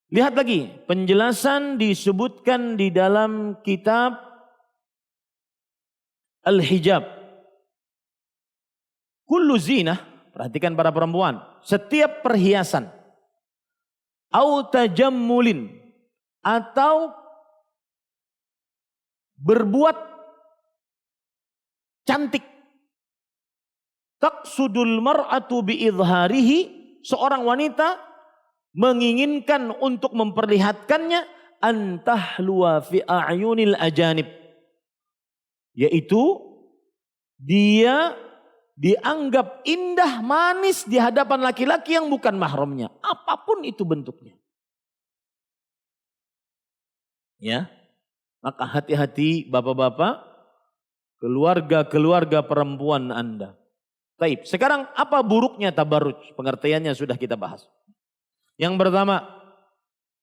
Lihat lagi, penjelasan disebutkan di dalam kitab Al-Hijab. Kullu zinah, perhatikan para perempuan, setiap perhiasan, au tajammulin, atau berbuat cantik. Taqsudul mar'atu bi'idharihi, seorang wanita menginginkan untuk memperlihatkannya antahluwa fi a'yunil ajanib, yaitu dia dianggap indah manis di hadapan laki-laki yang bukan mahramnya, apapun itu bentuknya. Ya, maka hati-hati bapak-bapak, keluarga-keluarga perempuan Anda. Baik, sekarang apa buruknya tabarruj? Pengertiannya sudah kita bahas. Yang pertama,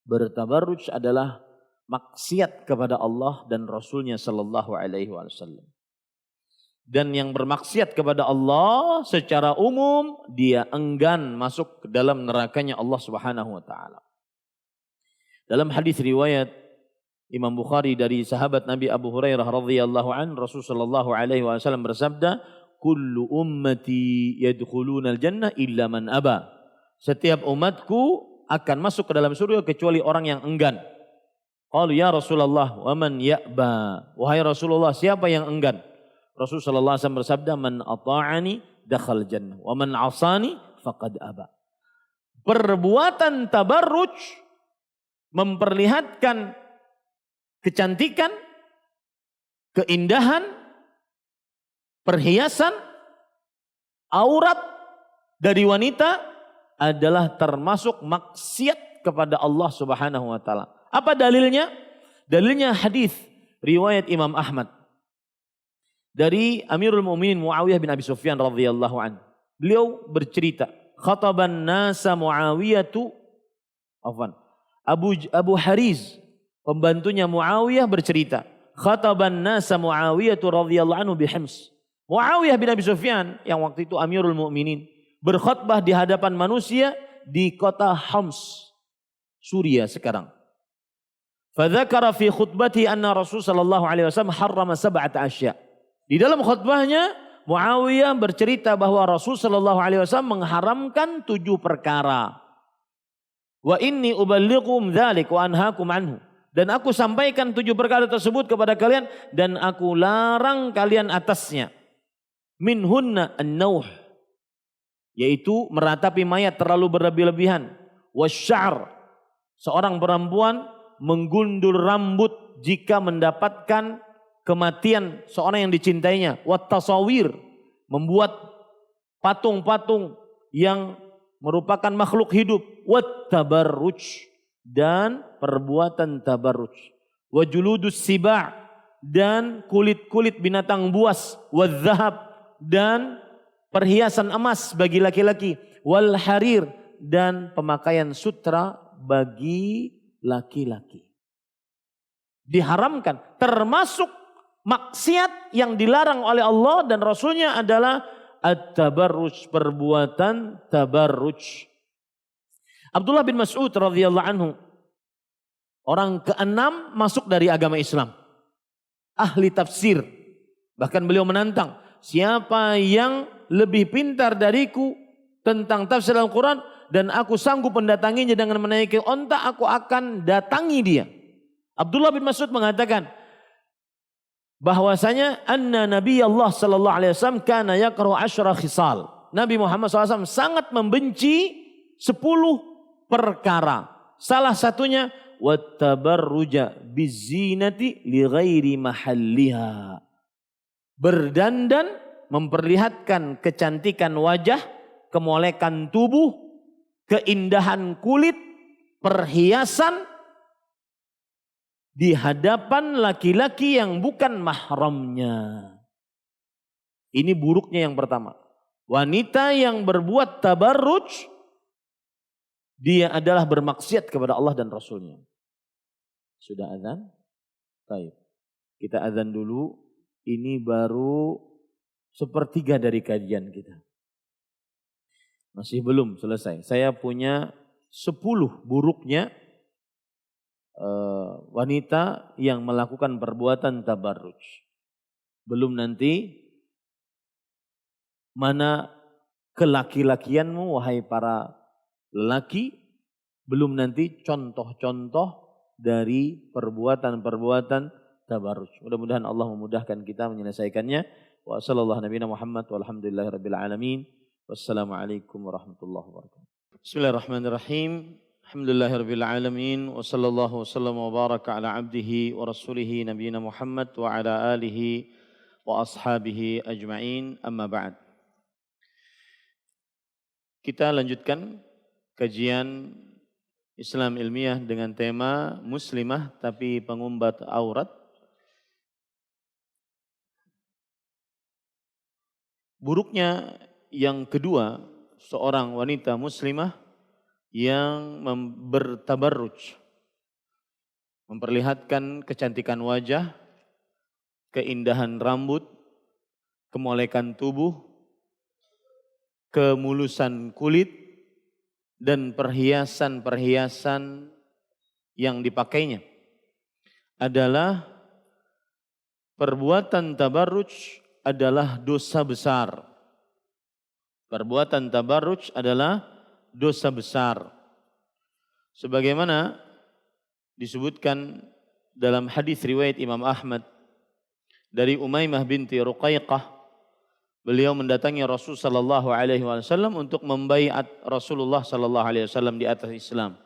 bertabarruj adalah maksiat kepada Allah dan Rasulnya sallallahu alaihi wasallam. Dan yang bermaksiat kepada Allah secara umum, dia enggan masuk ke dalam nerakanya Allah Subhanahu wa taala. Dalam hadis riwayat Imam Bukhari dari sahabat Nabi Abu Hurairah radhiyallahu an, Rasul sallallahu alaihi wasallam bersabda, "Kullu ummati yadkhulunal jannah illa man aba." Setiap umatku akan masuk ke dalam surga kecuali orang yang enggan. Qalu ya Rasulullah, wa man ya'ba? Wahai Rasulullah, siapa yang enggan? Rasulullah SAW bersabda, "Man ata'ani dakhal jannah, wa man asani faqad aba." Perbuatan tabarruj memperlihatkan kecantikan, keindahan, perhiasan, aurat dari wanita adalah termasuk maksiat kepada Allah Subhanahu wa taala. Apa dalilnya? Dalilnya hadis riwayat Imam Ahmad dari Amirul Mukminin Muawiyah bin Abi Sufyan radhiyallahu anhu. Beliau bercerita, khataban nasa Muawiyatu Abu Hariz, pembantunya Muawiyah bercerita, khataban nasa Muawiyatu radhiyallahu anhu bihims. Muawiyah bin Abi Sufyan yang waktu itu Amirul Mukminin berkhutbah di hadapan manusia di kota Homs, Suriah sekarang. Fadzakara fi khutbatihi anna Rasul sallallahu alaihi wasallam harrama sab'ata asya. Di dalam khutbahnya Muawiyah bercerita bahwa Rasul sallallahu alaihi wasallam mengharamkan 7 perkara. Wa inni uballighukum dzalik wa anhaakum anhu. Dan aku sampaikan 7 perkara tersebut kepada kalian dan aku larang kalian atasnya. Minhunna an-nauh, yaitu meratapi mayat terlalu berlebih-lebihan. Wasya'r, seorang perempuan menggundul rambut jika mendapatkan kematian seorang yang dicintainya. Wattasawir, membuat patung-patung yang merupakan makhluk hidup. Wattabarruj, dan perbuatan tabarruj. Wajuludus siba', dan kulit-kulit binatang buas. Wadzahab, dan perhiasan emas bagi laki-laki. Wal harir, dan pemakaian sutra bagi laki-laki. Diharamkan, termasuk maksiat yang dilarang oleh Allah dan Rasulnya adalah at-tabarruj, perbuatan tabarruj. Abdullah bin Mas'ud radhiyallahu anhu, orang ke-6 masuk dari agama Islam, ahli tafsir. Bahkan beliau menantang, siapa yang lebih pintar dariku tentang tafsir Al-Quran dan aku sanggup mendatanginya dengan menaiki onta, aku akan datangi dia. Abdullah bin Mas'ud mengatakan bahwasanya anna Nabi Allah sallallahu alaihi wasallam kana yaqra'u 10 khisal. Nabi Muhammad SAW sangat membenci 10 perkara. Salah satunya wattabarruja bizinati li ghairi mahalliha. Berdandan memperlihatkan kecantikan wajah, kemolekan tubuh, keindahan kulit, perhiasan di hadapan laki-laki yang bukan mahramnya. Ini buruknya yang pertama. Wanita yang berbuat tabarruj, dia adalah bermaksiat kepada Allah dan Rasulnya. Sudah azan? Baik. Kita azan dulu. Ini baru 1/3 dari kajian kita. Masih belum selesai. Saya punya 10 buruknya wanita yang melakukan perbuatan tabarruj. Belum nanti mana kelaki-lakianmu wahai para lelaki. Belum nanti contoh-contoh dari perbuatan-perbuatan tabarruj. Mudah-mudahan Allah memudahkan kita menyelesaikannya. Wa sallallahu nabiyana Muhammad walhamdulillahirabbil alamin. Wassalamualaikum warahmatullahi wabarakatuh. Bismillahirrahmanirrahim. Alhamdulillahirabbil alamin wa sallallahu wasallam wa baraka ala abdihi wa rasulih nabiyina Muhammad wa ala alihi wa ashabihi ajma'in. Amma ba'd. Kita lanjutkan kajian Islam ilmiah dengan tema muslimah tapi pengumbat aurat. Buruknya yang kedua, seorang wanita muslimah yang bertabarruj, memperlihatkan kecantikan wajah, keindahan rambut, kemolekan tubuh, kemulusan kulit, dan perhiasan-perhiasan yang dipakainya adalah perbuatan tabarruj, adalah dosa besar. Perbuatan tabarruj adalah dosa besar. Sebagaimana disebutkan dalam hadis riwayat Imam Ahmad dari Umaymah binti Ruqaiqah. Beliau mendatangi Rasul sallallahu alaihi wasallam untuk membaiat Rasulullah sallallahu alaihi wasallam di atas Islam.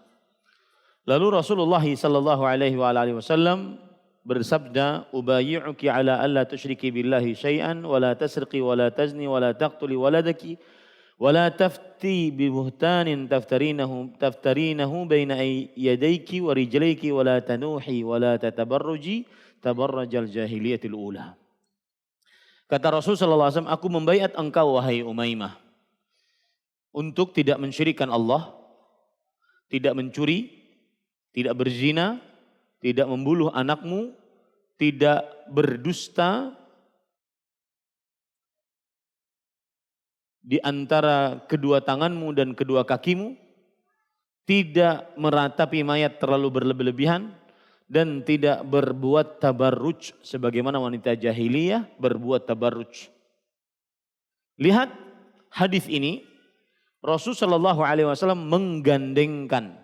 Lalu Rasulullah sallallahu alaihi wasallam bersabda, "Ubayyi'uki ala alla tusyriki billahi syai'an wa la tasriqi wa la tazni wa la taqtuli waladaki wa la tafti bi buhtanin taftarinahu baina yadayki wa rijlayki wa la tanuhi wa la tatabarruji tabarrajal jahiliyatil ula." Kata Rasul sallallahu alaihi wasallam, "Aku membaiat engkau wahai Umaymah untuk tidak mensyirikkan Allah, tidak mencuri, tidak berzina, tidak membunuh anakmu, tidak berdusta di antara kedua tanganmu dan kedua kakimu, tidak meratapi mayat terlalu berlebih-lebihan, dan tidak berbuat tabarruj sebagaimana wanita jahiliyah berbuat tabarruj." Lihat hadis ini, Rasul sallallahu alaihi wasallam menggandengkan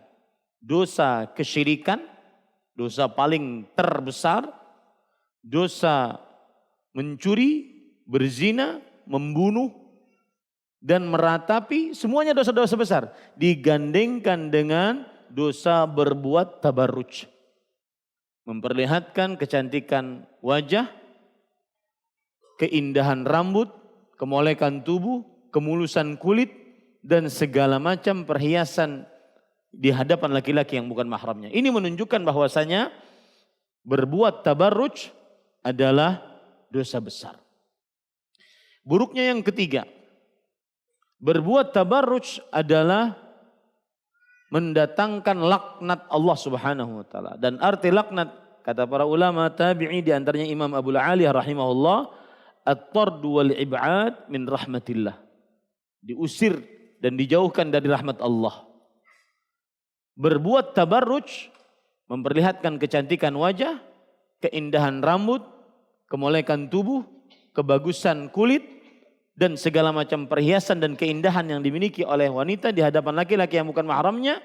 dosa kesyirikan, dosa paling terbesar, dosa mencuri, berzina, membunuh, dan meratapi, semuanya dosa-dosa besar, digandengkan dengan dosa berbuat tabarruj. Memperlihatkan kecantikan wajah, keindahan rambut, kemolekan tubuh, kemulusan kulit, dan segala macam perhiasan di hadapan laki-laki yang bukan mahramnya. Ini menunjukkan bahwasanya berbuat tabarruj adalah dosa besar. Buruknya yang ketiga, berbuat tabarruj adalah mendatangkan laknat Allah Subhanahu wa taala. Dan arti laknat, kata para ulama tabi'i di antaranya Imam Abu Aliyah rahimahullah, at-tard wal ib'ad min rahmatillah. Diusir dan dijauhkan dari rahmat Allah. Berbuat tabarruj memperlihatkan kecantikan wajah, keindahan rambut, kemolekan tubuh, kebagusan kulit, dan segala macam perhiasan dan keindahan yang dimiliki oleh wanita di hadapan laki-laki yang bukan mahramnya.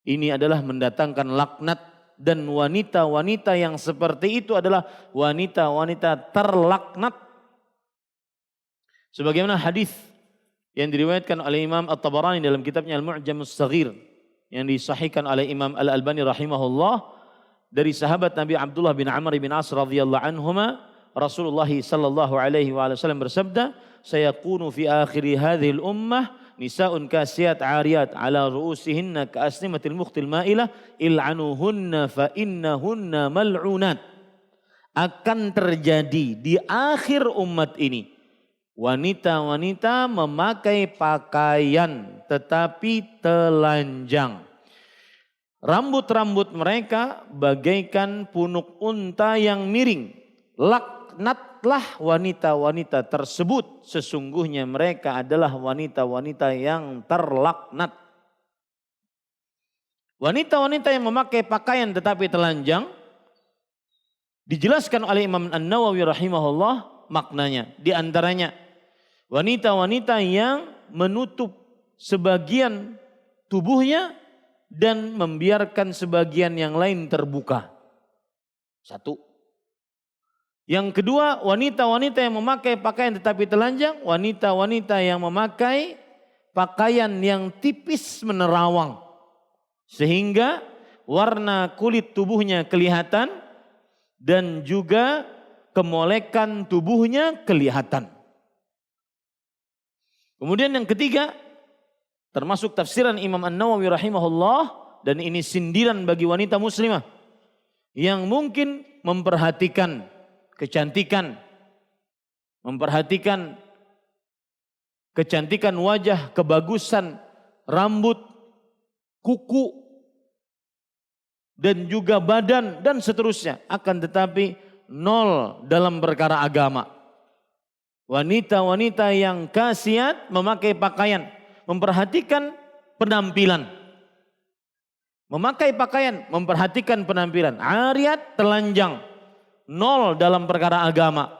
Ini adalah mendatangkan laknat, dan wanita-wanita yang seperti itu adalah wanita-wanita terlaknat. Sebagaimana hadis yang diriwayatkan oleh Imam At-Tabarani dalam kitabnya Al-Mu'jamus Shaghir, yang disahihkan oleh Imam Al-Albani rahimahullah, dari sahabat Nabi Abdullah bin Amr bin As radhiyallahu anhuma, Rasulullah sallallahu alaihi wasallam bersabda, "Sayakunu fi akhiri hadhil ummah nisa'un kasiyat 'ariyat 'ala ru'usihinna ka'asnimatil mukhtil ma'ilah il'anuhunna fa innahunna mal'unat." Akan terjadi di akhir umat ini wanita-wanita memakai pakaian tetapi telanjang. Rambut-rambut mereka bagaikan punuk unta yang miring. Laknatlah wanita-wanita tersebut, sesungguhnya mereka adalah wanita-wanita yang terlaknat. Wanita-wanita yang memakai pakaian tetapi telanjang, dijelaskan oleh Imam An-Nawawi rahimahullah maknanya. Di antaranya wanita-wanita yang menutup sebagian tubuhnya dan membiarkan sebagian yang lain terbuka. Satu. Yang kedua, wanita-wanita yang memakai pakaian tetapi telanjang, wanita-wanita yang memakai pakaian yang tipis menerawang, sehingga warna kulit tubuhnya kelihatan dan juga kemolekan tubuhnya kelihatan. Kemudian yang ketiga, termasuk tafsiran Imam An-Nawawi rahimahullah, dan ini sindiran bagi wanita muslimah yang mungkin memperhatikan kecantikan, memperhatikan kecantikan wajah, kebagusan rambut, kuku, dan juga badan dan seterusnya. Akan tetapi nol dalam perkara agama. Wanita-wanita yang kasiat memakai pakaian, memperhatikan penampilan. Memakai pakaian, memperhatikan penampilan. Ariyat, telanjang. Nol dalam perkara agama.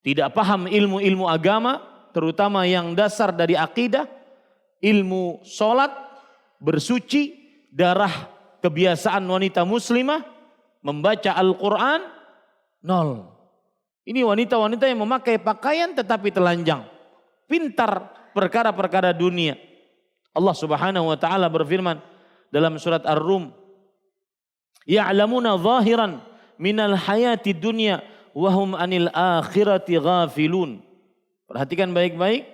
Tidak paham ilmu-ilmu agama, terutama yang dasar dari akidah, ilmu sholat, bersuci, darah kebiasaan wanita muslimah, membaca Al-Quran, nol. Ini wanita-wanita yang memakai pakaian tetapi telanjang. Pintar perkara-perkara dunia. Allah Subhanahu wa taala berfirman dalam surat Ar-Rum, "Ya'lamuna zahiran minal hayati dunya wa hum 'anil akhirati ghafilun." Perhatikan baik-baik.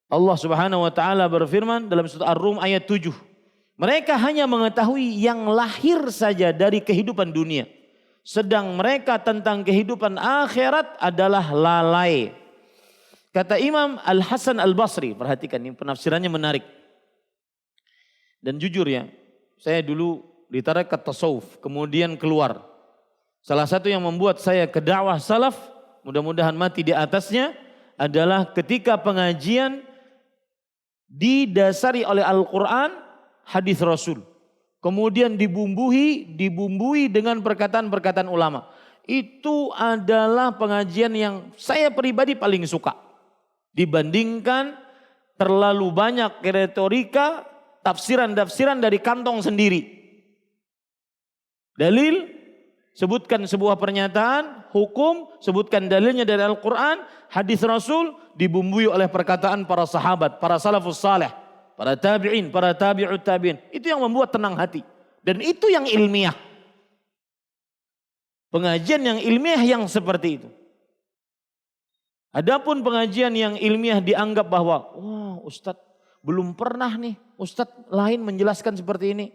Allah Subhanahu wa taala berfirman dalam surat Ar-Rum ayat 7. Mereka hanya mengetahui yang lahir saja dari kehidupan dunia. Sedang mereka tentang kehidupan akhirat adalah lalai. Kata Imam Al-Hasan Al-Basri, perhatikan ini penafsirannya menarik. Dan jujur ya, saya dulu ditarik ke tasawuf, kemudian keluar. Salah satu yang membuat saya ke dakwah salaf, mudah-mudahan mati di atasnya, adalah ketika pengajian didasari oleh Al-Quran, hadis Rasul. Kemudian dibumbui dengan perkataan-perkataan ulama. Itu adalah pengajian yang saya pribadi paling suka. Dibandingkan terlalu banyak retorika, tafsiran-tafsiran dari kantong sendiri. Dalil, sebutkan sebuah pernyataan, hukum, sebutkan dalilnya dari Al-Quran, hadis Rasul, dibumbui oleh perkataan para sahabat, para salafus saleh, para tabi'in, para tabi'ut tabi'in. Itu yang membuat tenang hati. Dan itu yang ilmiah. Pengajian yang ilmiah yang seperti itu. Adapun pengajian yang ilmiah dianggap bahwa, wah Ustadz belum pernah nih Ustadz lain menjelaskan seperti ini.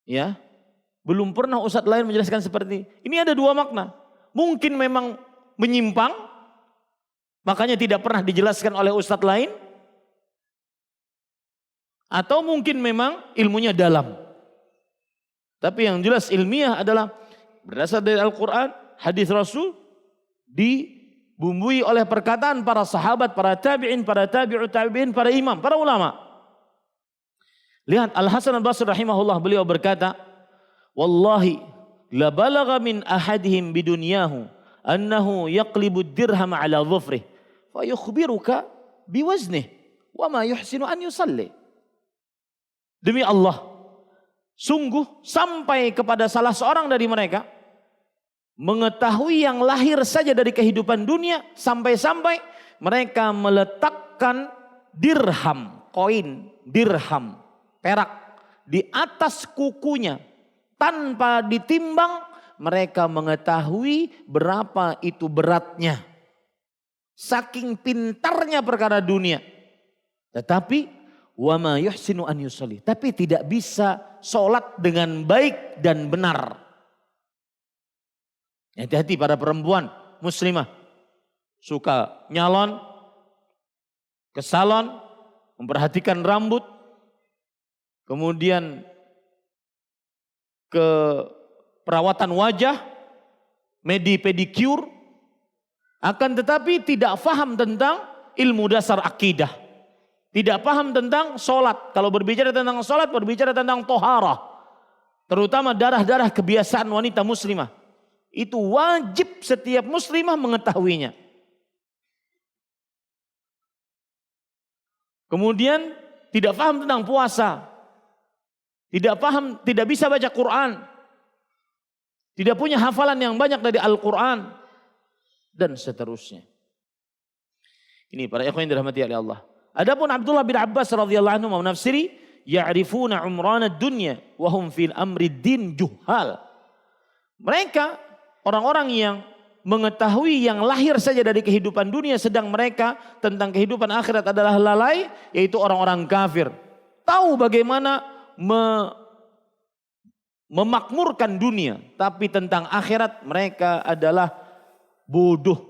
Ya, belum pernah Ustadz lain menjelaskan seperti ini. Ini ada dua makna. Mungkin memang menyimpang, makanya tidak pernah dijelaskan oleh Ustadz lain. Atau mungkin memang ilmunya dalam. Tapi yang jelas ilmiah adalah berdasar dari Al-Quran, hadis Rasul, dibumbui oleh perkataan para sahabat, para tabi'in, para tabi'ut tabi'in, para imam, para ulama. Lihat Al-Hasan Al-Basri rahimahullah, beliau berkata, "Wallahi la balagha min ahadihim bidunyahu annahu yaqlibu dirham ala dhufrih fa yukhbiruka biwaznih wa ma yuhsinu an yusalli." Demi Allah, sungguh sampai kepada salah seorang dari mereka mengetahui yang lahir saja dari kehidupan dunia, sampai-sampai mereka meletakkan dirham, koin, dirham, perak di atas kukunya tanpa ditimbang. Mereka mengetahui berapa itu beratnya. Saking pintarnya perkara dunia. Tetapi wa ma yuhsinu an yusalli, tapi tidak bisa sholat dengan baik dan benar. Hati-hati para perempuan muslimah, suka nyalon ke salon, memperhatikan rambut, kemudian ke perawatan wajah, pedicure, akan tetapi tidak paham tentang ilmu dasar akidah. Tidak paham tentang sholat. Kalau berbicara tentang sholat, berbicara tentang toharah. Terutama darah-darah kebiasaan wanita muslimah. Itu wajib setiap muslimah mengetahuinya. Kemudian tidak paham tentang puasa. Tidak paham, tidak bisa baca Quran. Tidak punya hafalan yang banyak dari Al-Quran. Dan seterusnya. Ini para ikhwan yang dirahmati oleh Allah. Adapun Abdullah bin Abbas radhiyallahu anhu menafsiri, ya'rifuna umrana dunya wa hum fil amri din juhal. Mereka orang-orang yang mengetahui yang lahir saja dari kehidupan dunia, sedang mereka tentang kehidupan akhirat adalah lalai, yaitu orang-orang kafir. Tahu bagaimana memakmurkan dunia, tapi tentang akhirat mereka adalah bodoh.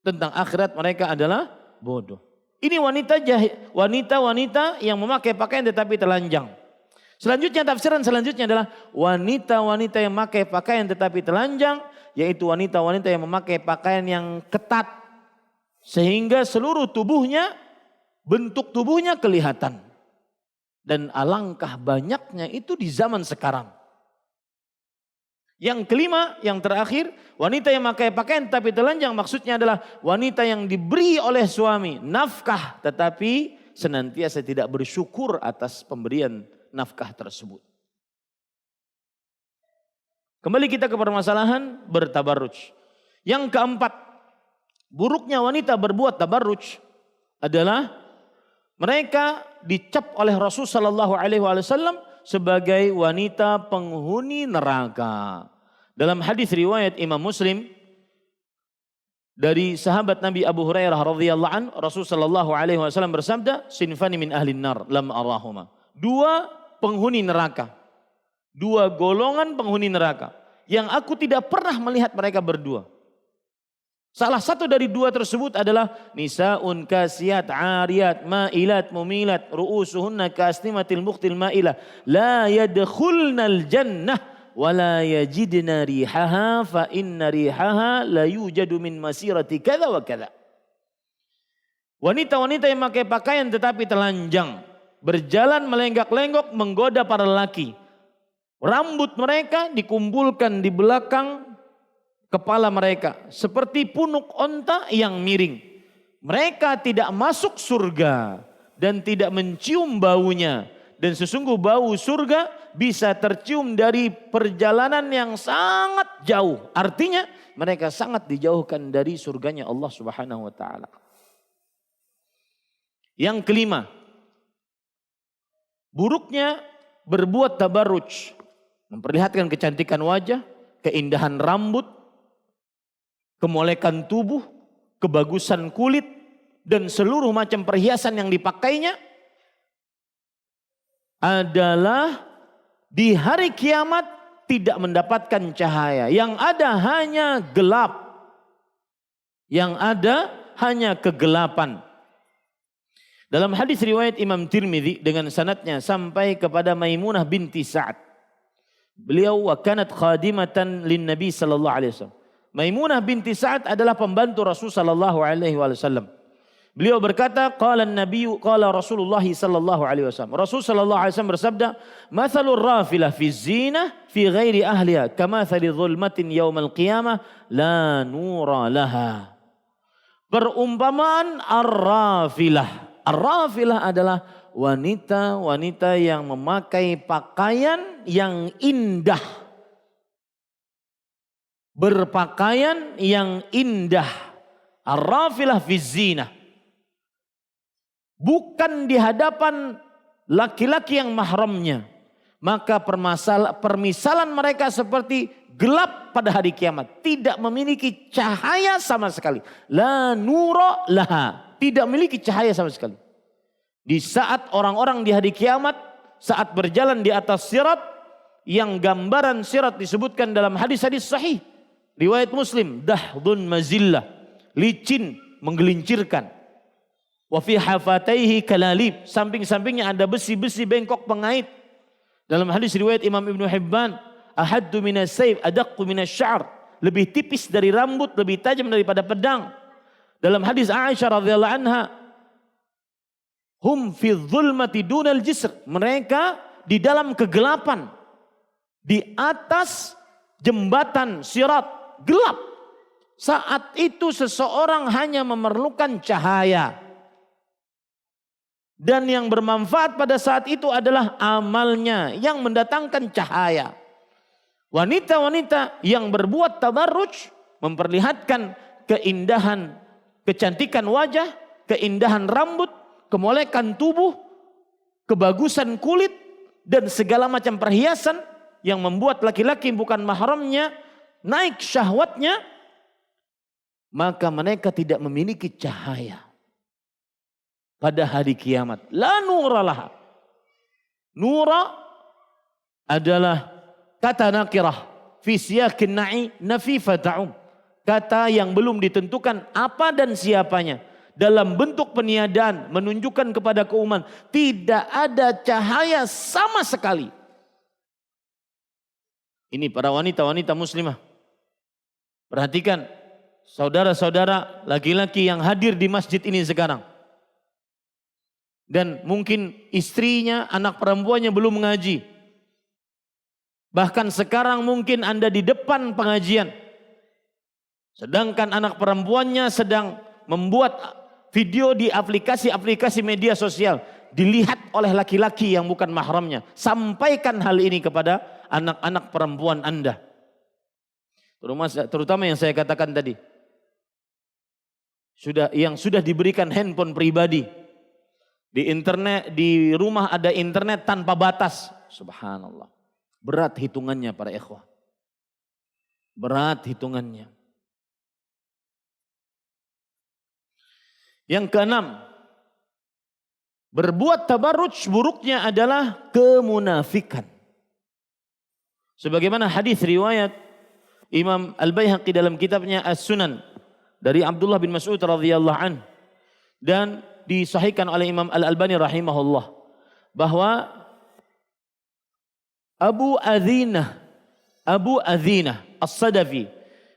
Tentang akhirat mereka adalah bodoh. Ini wanita-wanita yang memakai pakaian tetapi telanjang. Selanjutnya tafsiran selanjutnya adalah wanita-wanita yang memakai pakaian tetapi telanjang, yaitu wanita-wanita yang memakai pakaian yang ketat sehingga seluruh tubuhnya, bentuk tubuhnya kelihatan. Dan alangkah banyaknya itu di zaman sekarang. Yang kelima, yang terakhir, wanita yang memakai pakaian tapi telanjang maksudnya adalah wanita yang diberi oleh suami nafkah tetapi senantiasa tidak bersyukur atas pemberian nafkah tersebut. Kembali kita ke permasalahan bertabarruj. Yang keempat, buruknya wanita berbuat tabarruj adalah mereka dicap oleh Rasul sallallahu alaihi wasallam sebagai wanita penghuni neraka. Dalam hadis riwayat Imam Muslim dari sahabat Nabi Abu Hurairah radhiyallahu an, Rasul sallallahu alaihi wasallam bersabda, "Sinfani min ahlin nar lam arahuma." Dua penghuni neraka. Dua golongan penghuni neraka yang aku tidak pernah melihat mereka berdua. Salah satu dari dua tersebut adalah nisaun kasiyat ariyat ma'ilat mumilat ru'usuhunna kasnimatil muqtil ma'ilah la yadkhulnal jannah wa la yajidna rihaha fa inna rihaha la yujadu min masirati kadza wa kadza. Wanita-wanita yang memakai pakaian tetapi telanjang, berjalan melenggak-lenggok menggoda para lelaki. Rambut mereka dikumpulkan di belakang kepala mereka seperti punuk onta yang miring. Mereka tidak masuk surga dan tidak mencium baunya. Dan sesungguh bau surga bisa tercium dari perjalanan yang sangat jauh. Artinya mereka sangat dijauhkan dari surganya Allah Subhanahu wa taala. Yang kelima, buruknya berbuat tabarruj, memperlihatkan kecantikan wajah, keindahan rambut, kemolekan tubuh, kebagusan kulit, dan seluruh macam perhiasan yang dipakainya adalah di hari kiamat tidak mendapatkan cahaya. Yang ada hanya gelap. Yang ada hanya kegelapan. Dalam hadis riwayat Imam Tirmidzi dengan sanadnya sampai kepada Maimunah binti Sa'ad. Beliau wa kanat khadimatan lin Nabi sallallahu alaihi wasallam. Maimunah binti Sa'ad adalah pembantu Rasul sallallahu alaihi wasallam. Beliau berkata, qala an-nabiy qala Rasulullah sallallahu alaihi wasallam. Rasul sallallahu alaihi wasallam bersabda, "Mathalur rafilah fi zinah fi ghairi ahliha kamathali dhulmatin yaumal qiyamah la nura laha." Perumpamaan ar-rafilah. Ar-rafilah adalah wanita-wanita yang memakai pakaian yang indah. Berpakaian yang indah. Ar-rafilah fi zinah. Bukan di hadapan laki-laki yang mahramnya. Maka permisalan mereka seperti gelap pada hari kiamat. Tidak memiliki cahaya sama sekali. La nura laha. Tidak memiliki cahaya sama sekali. Di saat orang-orang di hari kiamat, saat berjalan di atas sirat, yang gambaran sirat disebutkan dalam hadis-hadis sahih. Riwayat Muslim, dahdun mazillah, licin, menggelincirkan. Wa fi hafataihi kalalib, samping-sampingnya ada besi-besi bengkok pengait. Dalam hadis riwayat Imam Ibnu Hibban, ahaddu minas sayf adaqqu minas sya'ar, lebih tipis dari rambut, lebih tajam daripada pedang. Dalam hadis Aisyah radhiyallahu anha, hum fi dhulmati dunal jisr, mereka di dalam kegelapan, di atas jembatan sirat, gelap. Saat itu seseorang hanya memerlukan cahaya. Dan yang bermanfaat pada saat itu adalah amalnya yang mendatangkan cahaya. Wanita-wanita yang berbuat tabarruj memperlihatkan keindahan, kecantikan wajah, keindahan rambut, kemolekan tubuh, kebagusan kulit, dan segala macam perhiasan yang membuat laki-laki bukan mahramnya naik syahwatnya, maka mereka tidak memiliki cahaya pada hari kiamat. La nura laha. Nura adalah kata nakirah fi siyaqin na'i nafifa ta'um. Kata yang belum ditentukan apa dan siapanya. Dalam bentuk peniadaan menunjukkan kepada keumuman tidak ada cahaya sama sekali. Ini para wanita-wanita muslimah. Perhatikan saudara-saudara laki-laki yang hadir di masjid ini sekarang. Dan mungkin istrinya, anak perempuannya belum mengaji. Bahkan sekarang mungkin Anda di depan pengajian. Sedangkan anak perempuannya sedang membuat video di aplikasi-aplikasi media sosial. Dilihat oleh laki-laki yang bukan mahramnya. Sampaikan hal ini kepada anak-anak perempuan Anda. Terutama yang saya katakan tadi. Yang sudah diberikan handphone pribadi. Di internet, di rumah ada internet tanpa batas. Subhanallah. Berat hitungannya para ikhwah. Berat hitungannya. Yang keenam, berbuat tabarruj buruknya adalah kemunafikan. Sebagaimana hadis riwayat Imam Al-Baihaqi dalam kitabnya As-Sunan dari Abdullah bin Mas'ud radhiyallahu an dan disahihkan oleh Imam Al-Albani rahimahullah bahwa Abu Adzinah As-Sadafi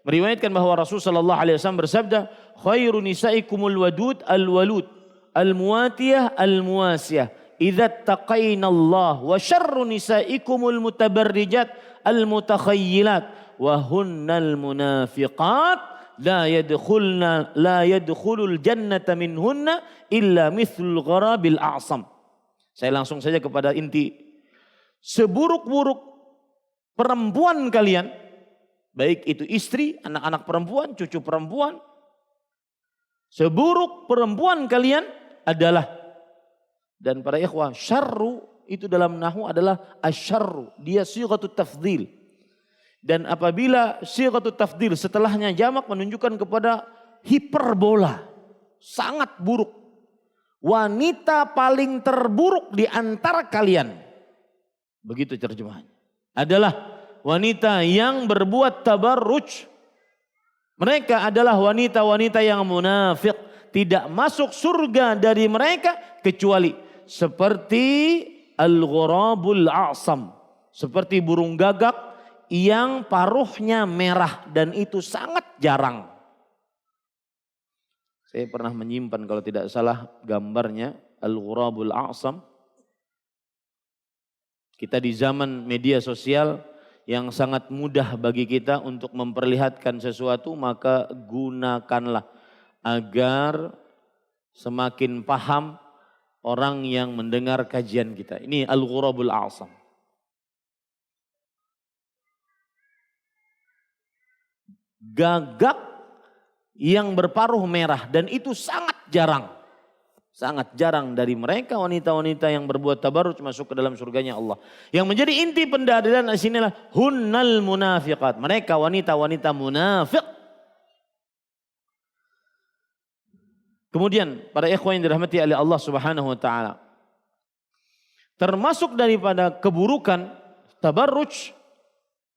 meriwayatkan bahwa Rasul sallallahu alaihi wasallam bersabda, "Khairu nisaikumul wadud al-walud al-muwatiyah al-muwasiyah idza taqaina Allah wa syarru nisaikumul mutabarrijat al-mutakhayyilat wa hunnal munafiqat la yadkhulul jannata minhunna illa mithlul gharabil a'sam." Saya langsung saja kepada inti. Seburuk-buruk perempuan kalian, baik itu istri, anak-anak perempuan, cucu perempuan, seburuk perempuan kalian adalah, dan para ikhwah, syarru itu dalam nahwu adalah asyarru, dia sighatut tafdhil. Dan apabila sighatut tafdhil setelahnya jamak menunjukkan kepada hiperbola, sangat buruk. Wanita paling terburuk di antara kalian, begitu terjemahannya, adalah wanita yang berbuat tabarruj. Mereka adalah wanita-wanita yang munafik. Tidak masuk surga dari mereka kecuali seperti al-ghurabul a'sam, seperti burung gagak yang paruhnya merah, dan itu sangat jarang. Saya pernah menyimpan kalau tidak salah gambarnya al-ghurabul a'sam. Kita di zaman media sosial yang sangat mudah bagi kita untuk memperlihatkan sesuatu, maka gunakanlah agar semakin paham orang yang mendengar kajian kita. Ini al-ghurabul a'sam. Gagak yang berparuh merah, dan itu sangat jarang. Sangat jarang dari mereka wanita-wanita yang berbuat tabarruj masuk ke dalam surganya Allah. Yang menjadi inti pendalilan di sinilah hunnal munafiqat. Mereka wanita-wanita munafik. Kemudian para ikhwan yang dirahmati oleh Allah Subhanahu wa taala, termasuk daripada keburukan tabarruj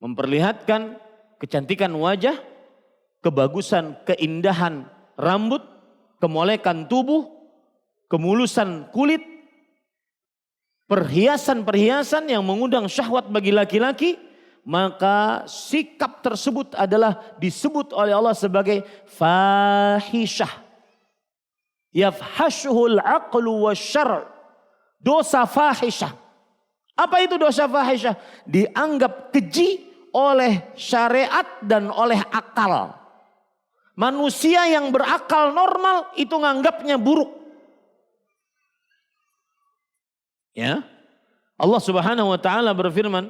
memperlihatkan kecantikan wajah, kebagusan, keindahan rambut, kemolekan tubuh, kemulusan kulit, perhiasan-perhiasan yang mengundang syahwat bagi laki-laki, maka sikap tersebut adalah disebut oleh Allah sebagai fahishah. Yafhashuhul aqlu wasyar'. Dosa fahishah. Apa itu dosa fahishah? Dianggap keji oleh syariat dan oleh akal. Manusia yang berakal normal itu nganggapnya buruk. Ya, Allah Subhanahu wa taala berfirman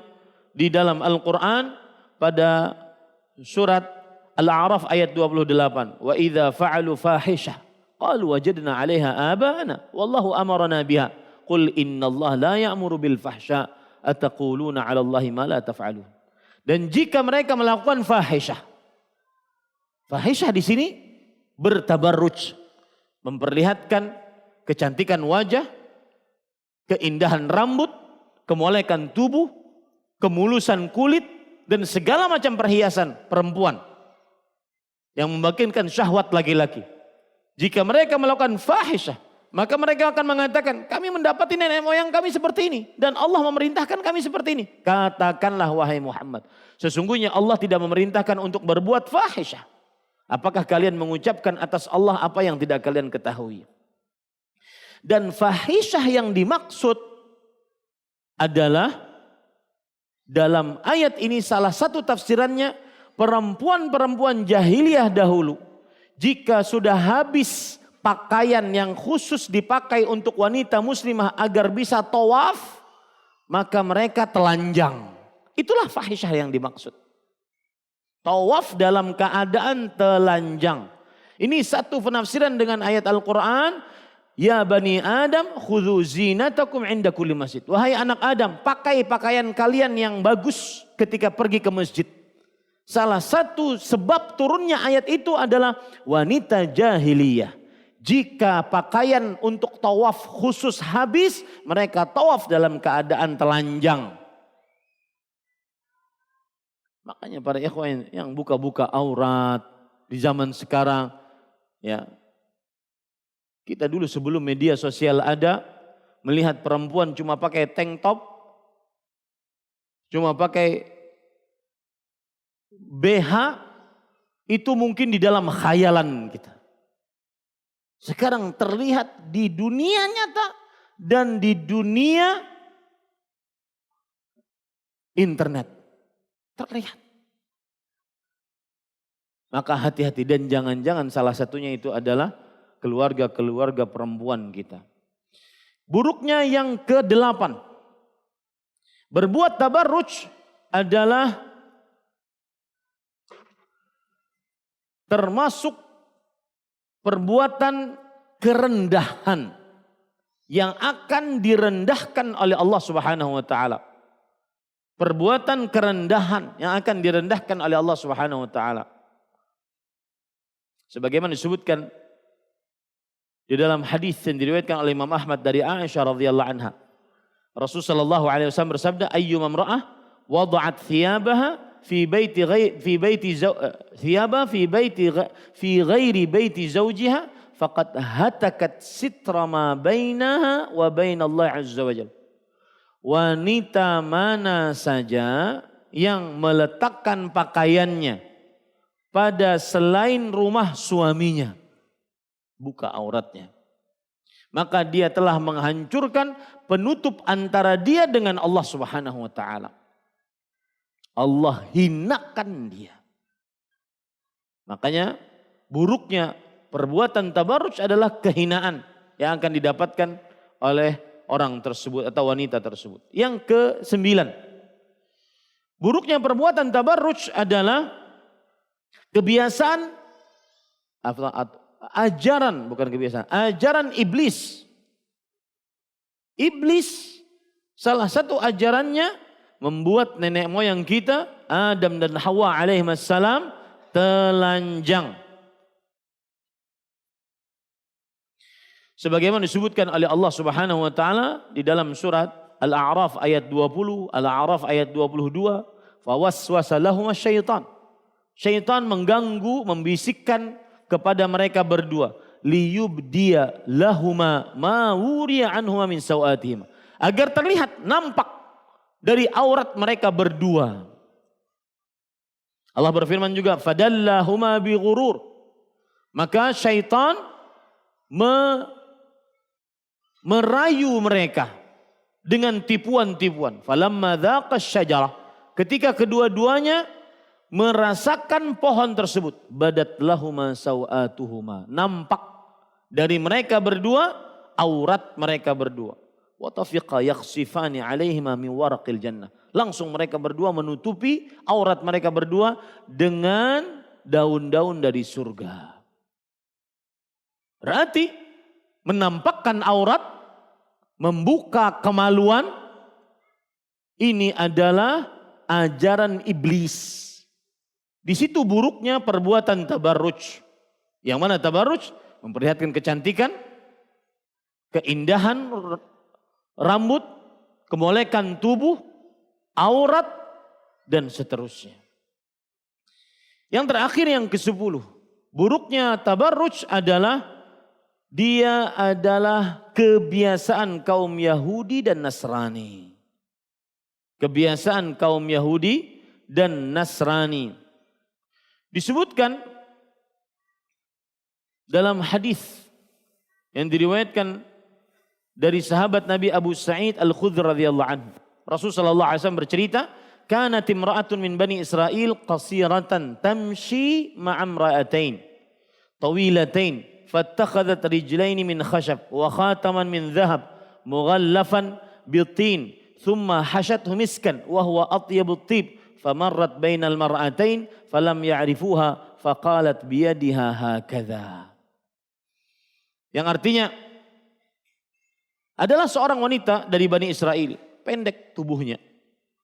di dalam Al-Qur'an pada surat Al-A'raf ayat 28, "Wa idza fa'alu fahishah qalu wajadna 'alaiha aba'ana wallahu amarna biha qul innallaha la ya'muru bil fahsya ataquluna 'ala Allahi ma la taf'alun." Dan jika mereka melakukan fahishah, fahishah di sini bertabarruj, memperlihatkan kecantikan wajah, keindahan rambut, kemolekan tubuh, kemulusan kulit, dan segala macam perhiasan perempuan yang membakinkan syahwat laki-laki. Jika mereka melakukan fahishah, maka mereka akan mengatakan, kami mendapati nenek moyang kami seperti ini, dan Allah memerintahkan kami seperti ini. Katakanlah wahai Muhammad, sesungguhnya Allah tidak memerintahkan untuk berbuat fahishah. Apakah kalian mengucapkan atas Allah apa yang tidak kalian ketahui? Dan fahishah yang dimaksud adalah dalam ayat ini salah satu tafsirannya, perempuan-perempuan jahiliyah dahulu jika sudah habis pakaian yang khusus dipakai untuk wanita muslimah agar bisa tawaf, maka mereka telanjang. Itulah fahishah yang dimaksud. Tawaf dalam keadaan telanjang. Ini satu penafsiran dengan ayat Al-Quran. Ya bani Adam khudhu zinatakum inda kulli masjid. Wahai anak Adam, pakai pakaian kalian yang bagus ketika pergi ke masjid. Salah satu sebab turunnya ayat itu adalah wanita jahiliyah. Jika pakaian untuk tawaf khusus habis, mereka tawaf dalam keadaan telanjang. Makanya para ikhwan yang buka-buka aurat di zaman sekarang, ya, kita dulu sebelum media sosial ada, melihat perempuan cuma pakai tank top, cuma pakai BH, itu mungkin di dalam khayalan kita. Sekarang terlihat di dunia nyata dan di dunia internet. Terlihat. Maka hati-hati dan jangan-jangan salah satunya itu adalah keluarga-keluarga perempuan kita. Buruknya yang ke-8. Berbuat tabarruj adalah termasuk perbuatan kerendahan yang akan direndahkan oleh Allah Subhanahu wa taala. Perbuatan kerendahan yang akan direndahkan oleh Allah Subhanahu wa taala. Sebagaimana disebutkan di dalam hadis yang diriwayatkan oleh Imam Ahmad dari Aisyah radhiyallahu anha. Rasulullah sallallahu alaihi wasallam bersabda, "Ayyuma imra'ah wada'at thiyabaha fi ghairi baiti zawjiha faqad hatakat sitra ma bainaha wa bainallah azza wajalla." Wanita mana saja yang meletakkan pakaiannya pada selain rumah suaminya, buka auratnya, maka dia telah menghancurkan penutup antara dia dengan Allah Subhanahu wa taala. Allah hinakan dia. Makanya buruknya perbuatan tabarruj adalah kehinaan yang akan didapatkan oleh orang tersebut atau wanita tersebut. Yang ke-9. Buruknya perbuatan tabarruj adalah kebiasaan, ajaran, bukan kebiasaan, ajaran iblis. Iblis salah satu ajarannya membuat nenek moyang kita, Adam dan Hawa alaihissalam, telanjang. Sebagaimana disebutkan oleh Allah Subhanahu wa taala di dalam surat Al-A'raf ayat 20, Al-A'raf ayat 22, fawaswasa lahum syaitan. Syaitan mengganggu, membisikkan kepada mereka berdua, liyubdiya lahuma ma wuriya anhuma min sawatihim, agar terlihat, nampak dari aurat mereka berdua. Allah berfirman juga, fadallahuma bighurur. Maka syaitan merayu mereka dengan tipuan-tipuan. Falamma dzaqas syajarah, ketika kedua-duanya merasakan pohon tersebut, badat lahuma sawatuhuma, nampak dari mereka berdua aurat mereka berdua. Wa tafiqa yakhsifani alaihima min waraqil jannah. Langsung mereka berdua menutupi aurat mereka berdua dengan daun-daun dari surga. Berarti menampakkan aurat, membuka kemaluan, ini adalah ajaran iblis. Di situ buruknya perbuatan tabarruj. Yang mana tabarruj? Memperlihatkan kecantikan, keindahan rambut, kemolekan tubuh, aurat, dan seterusnya. Yang terakhir yang ke-10. Buruknya tabarruj adalah dia adalah kebiasaan kaum Yahudi dan Nasrani. Kebiasaan kaum Yahudi dan Nasrani. Disebutkan dalam hadis yang diriwayatkan dari sahabat Nabi Abu Sa'id Al-Khudri radhiyallahu anhu. Rasulullah sallallahu alaihi wasallam bercerita, "Kanat imra'atun min Bani Israil qasiratan tamshi ma'a imra'atain tawilatain fattakhadhat rijlaini min khashab wa khataman min dhahab mughallafan bitin thumma hashathu miskan wa huwa atyabut tib famarrat bainal mar'atain falam ya'rifuha faqalat biyadiha hakadha. Yang artinya adalah seorang wanita dari Bani Israel, pendek tubuhnya,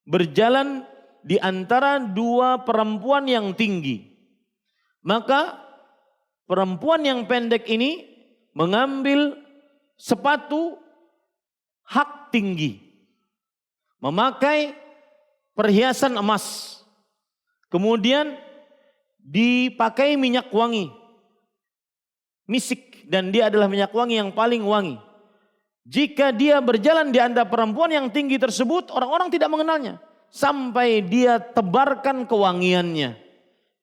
berjalan di antara dua perempuan yang tinggi. Maka perempuan yang pendek ini mengambil sepatu hak tinggi, memakai perhiasan emas, kemudian dipakai minyak wangi, misik, dan dia adalah minyak wangi yang paling wangi. Jika dia berjalan di antara perempuan yang tinggi tersebut, orang-orang tidak mengenalnya sampai dia tebarkan kewangiannya.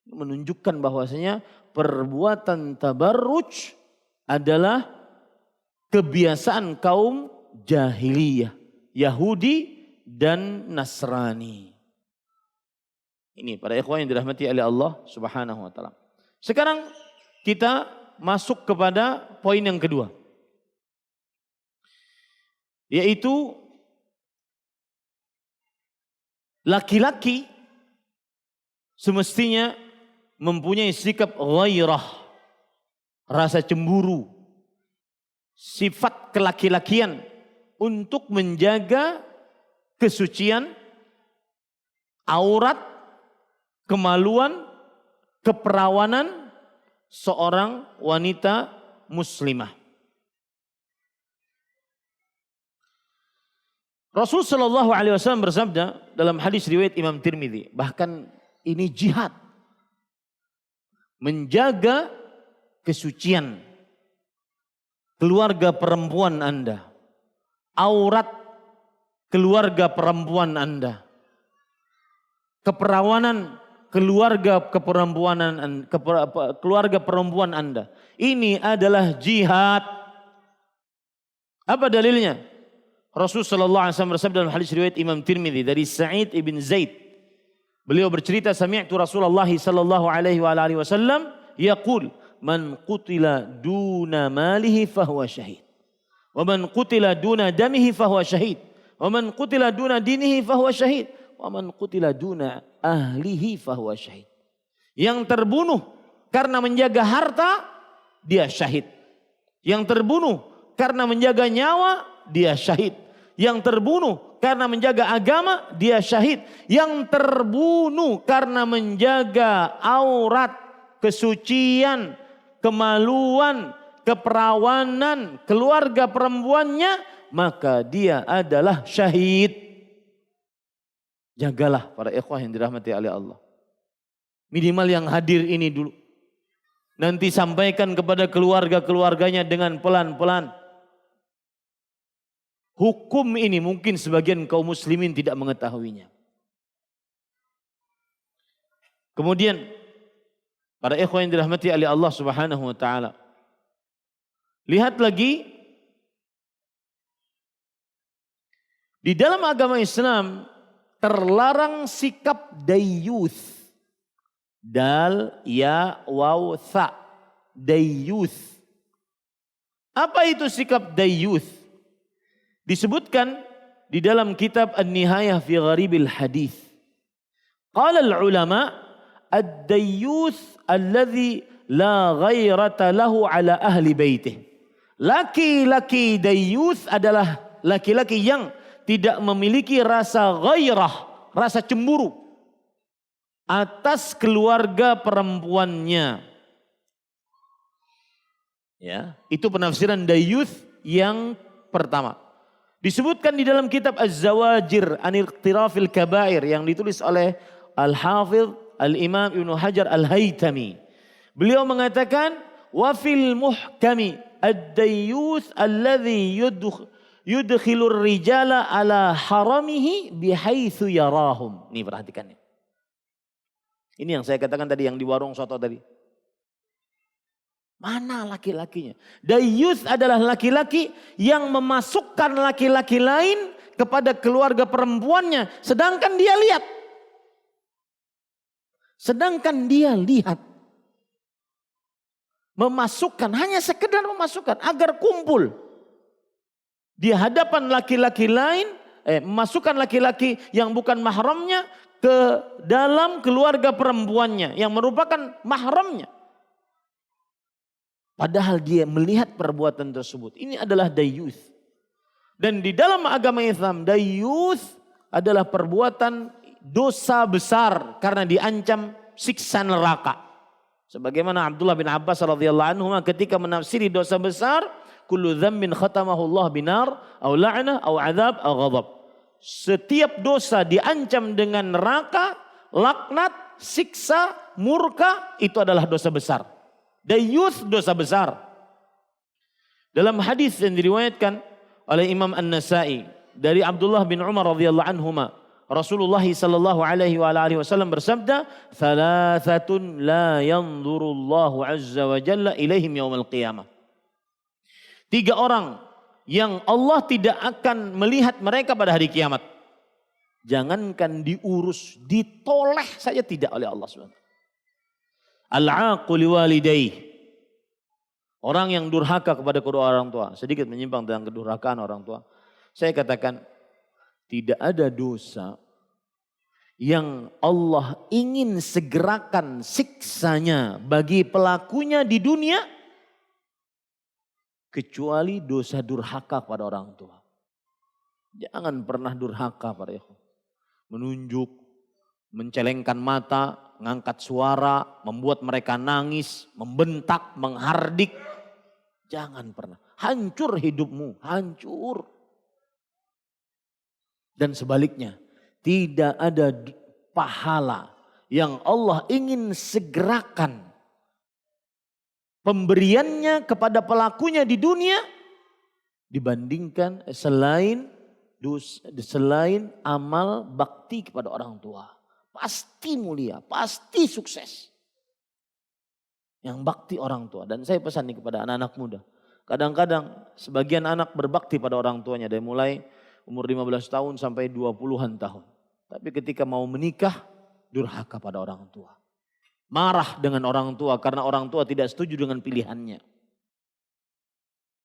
Menunjukkan bahwasanya perbuatan tabarruj adalah kebiasaan kaum jahiliyah, Yahudi dan Nasrani. Ini para ikhwan yang dirahmati oleh Allah Subhanahu wa taala. Sekarang kita masuk kepada poin yang kedua, yaitu laki-laki semestinya mempunyai sikap ghairah, rasa cemburu, sifat kelaki-lakian untuk menjaga kesucian, aurat, kemaluan, keperawanan seorang wanita muslimah. Rasul sallallahu alaihi wasallam bersabda dalam hadis riwayat Imam Tirmidzi, bahkan ini jihad, menjaga kesucian keluarga perempuan Anda, aurat keluarga perempuan Anda, keperawanan keluarga perempuan Anda. Ini adalah jihad. Apa dalilnya? Rasul sallallahu alaihi wasallam bersabda dalam hadis riwayat Imam Tirmidzi dari Sa'id ibn Zaid. Beliau bercerita, sami'tu Rasulullah sallallahu alaihi wasallam yaqul man qutila duna malihi fahuwa syahid. Wa man qutila duna damihi fahuwa syahid. Wa man qutila duna dinihi fahuwa syahid. Wa man qutila duna ahlihi fahuwa syahid. Yang terbunuh karena menjaga harta, dia syahid. Yang terbunuh karena menjaga nyawa, dia syahid. Yang terbunuh karena menjaga agama, dia syahid. Yang terbunuh karena menjaga aurat, kesucian, kemaluan, keperawanan keluarga perempuannya, maka dia adalah syahid. Jagalah para ikhwah yang dirahmati oleh Allah. Minimal yang hadir ini dulu. Nanti sampaikan kepada keluarga-keluarganya dengan pelan-pelan. Hukum ini mungkin sebagian kaum muslimin tidak mengetahuinya. Kemudian para ikhwan yang dirahmati oleh Allah Subhanahu wa taala, lihat lagi di dalam agama Islam terlarang sikap dayyuth. Dal ya waw tha, dayyuth. Apa itu sikap dayyuth? Disebutkan di dalam kitab An-Nihayah fi Gharibil Hadith. Qala al-ulama ad-dayyuth alladhi la ghairata lahu ala ahli baitih. Laki-laki dayyuth adalah laki-laki yang tidak memiliki rasa ghairah, rasa cemburu atas keluarga perempuannya. Ya, itu penafsiran dayyuth yang pertama. Disebutkan di dalam kitab Az-Zawajir Anil Iqtirafil Kabair yang ditulis oleh Al-Hafidh Al-Imam Ibnu Hajar Al-Haytami. Beliau mengatakan, wa fil muhkami ad-dayyuth alladhi yudkhilur rijala ala haramihi bihaitsu yarahum. Nih perhatikan. Ini yang saya katakan tadi, yang di warung soto tadi. Mana laki-lakinya? Dayyuth adalah laki-laki yang memasukkan laki-laki lain kepada keluarga perempuannya. Sedangkan dia lihat. Memasukkan, hanya sekedar memasukkan agar kumpul. Di hadapan laki-laki lain, memasukkan laki-laki yang bukan mahramnya ke dalam keluarga perempuannya yang merupakan mahramnya. Padahal dia melihat perbuatan tersebut. Ini adalah dayyuth. Dan di dalam agama Islam, dayyuth adalah perbuatan dosa besar karena diancam siksa neraka. Sebagaimana Abdullah bin Abbas radhiyallahu anhu ketika menafsiri dosa besar, kullu dzambin khatamahu Allah binar au la'nah au adzab au ghadab. Setiap dosa diancam dengan neraka, laknat, siksa, murka, itu adalah dosa besar. Dayyuth dosa besar. Dalam hadis yang diriwayatkan oleh Imam An-Nasa'i dari Abdullah bin Umar radhiyallahu anhuma, Rasulullah sallallahu alaihi wa alihi wasallam bersabda, "Thalathatun la yanzurullahu azza wa jalla ilaihim yaumil qiyamah." 3 orang yang Allah tidak akan melihat mereka pada hari kiamat. Jangankan diurus, ditoleh saja tidak oleh Allah SWT. Al-'aqu liwalidayh. Orang yang durhaka kepada kedua orang tua. Sedikit menyimpang tentang kedurhakaan orang tua. Saya katakan tidak ada dosa yang Allah ingin segerakan siksanya bagi pelakunya di dunia kecuali dosa durhaka kepada orang tua. Jangan pernah durhaka para ikhwan. Menunjuk, mencelengkan mata, mengangkat suara, membuat mereka nangis, membentak, menghardik. Jangan pernah. Hancur hidupmu, hancur. Dan sebaliknya, tidak ada pahala yang Allah ingin segerakan pemberiannya kepada pelakunya di dunia dibandingkan selain amal bakti kepada orang tua. Pasti mulia, pasti sukses. Yang bakti orang tua. Dan saya pesan nih kepada anak-anak muda. Kadang-kadang sebagian anak berbakti pada orang tuanya dari mulai umur 15 tahun sampai 20-an tahun. Tapi ketika mau menikah, durhaka pada orang tua. Marah dengan orang tua karena orang tua tidak setuju dengan pilihannya.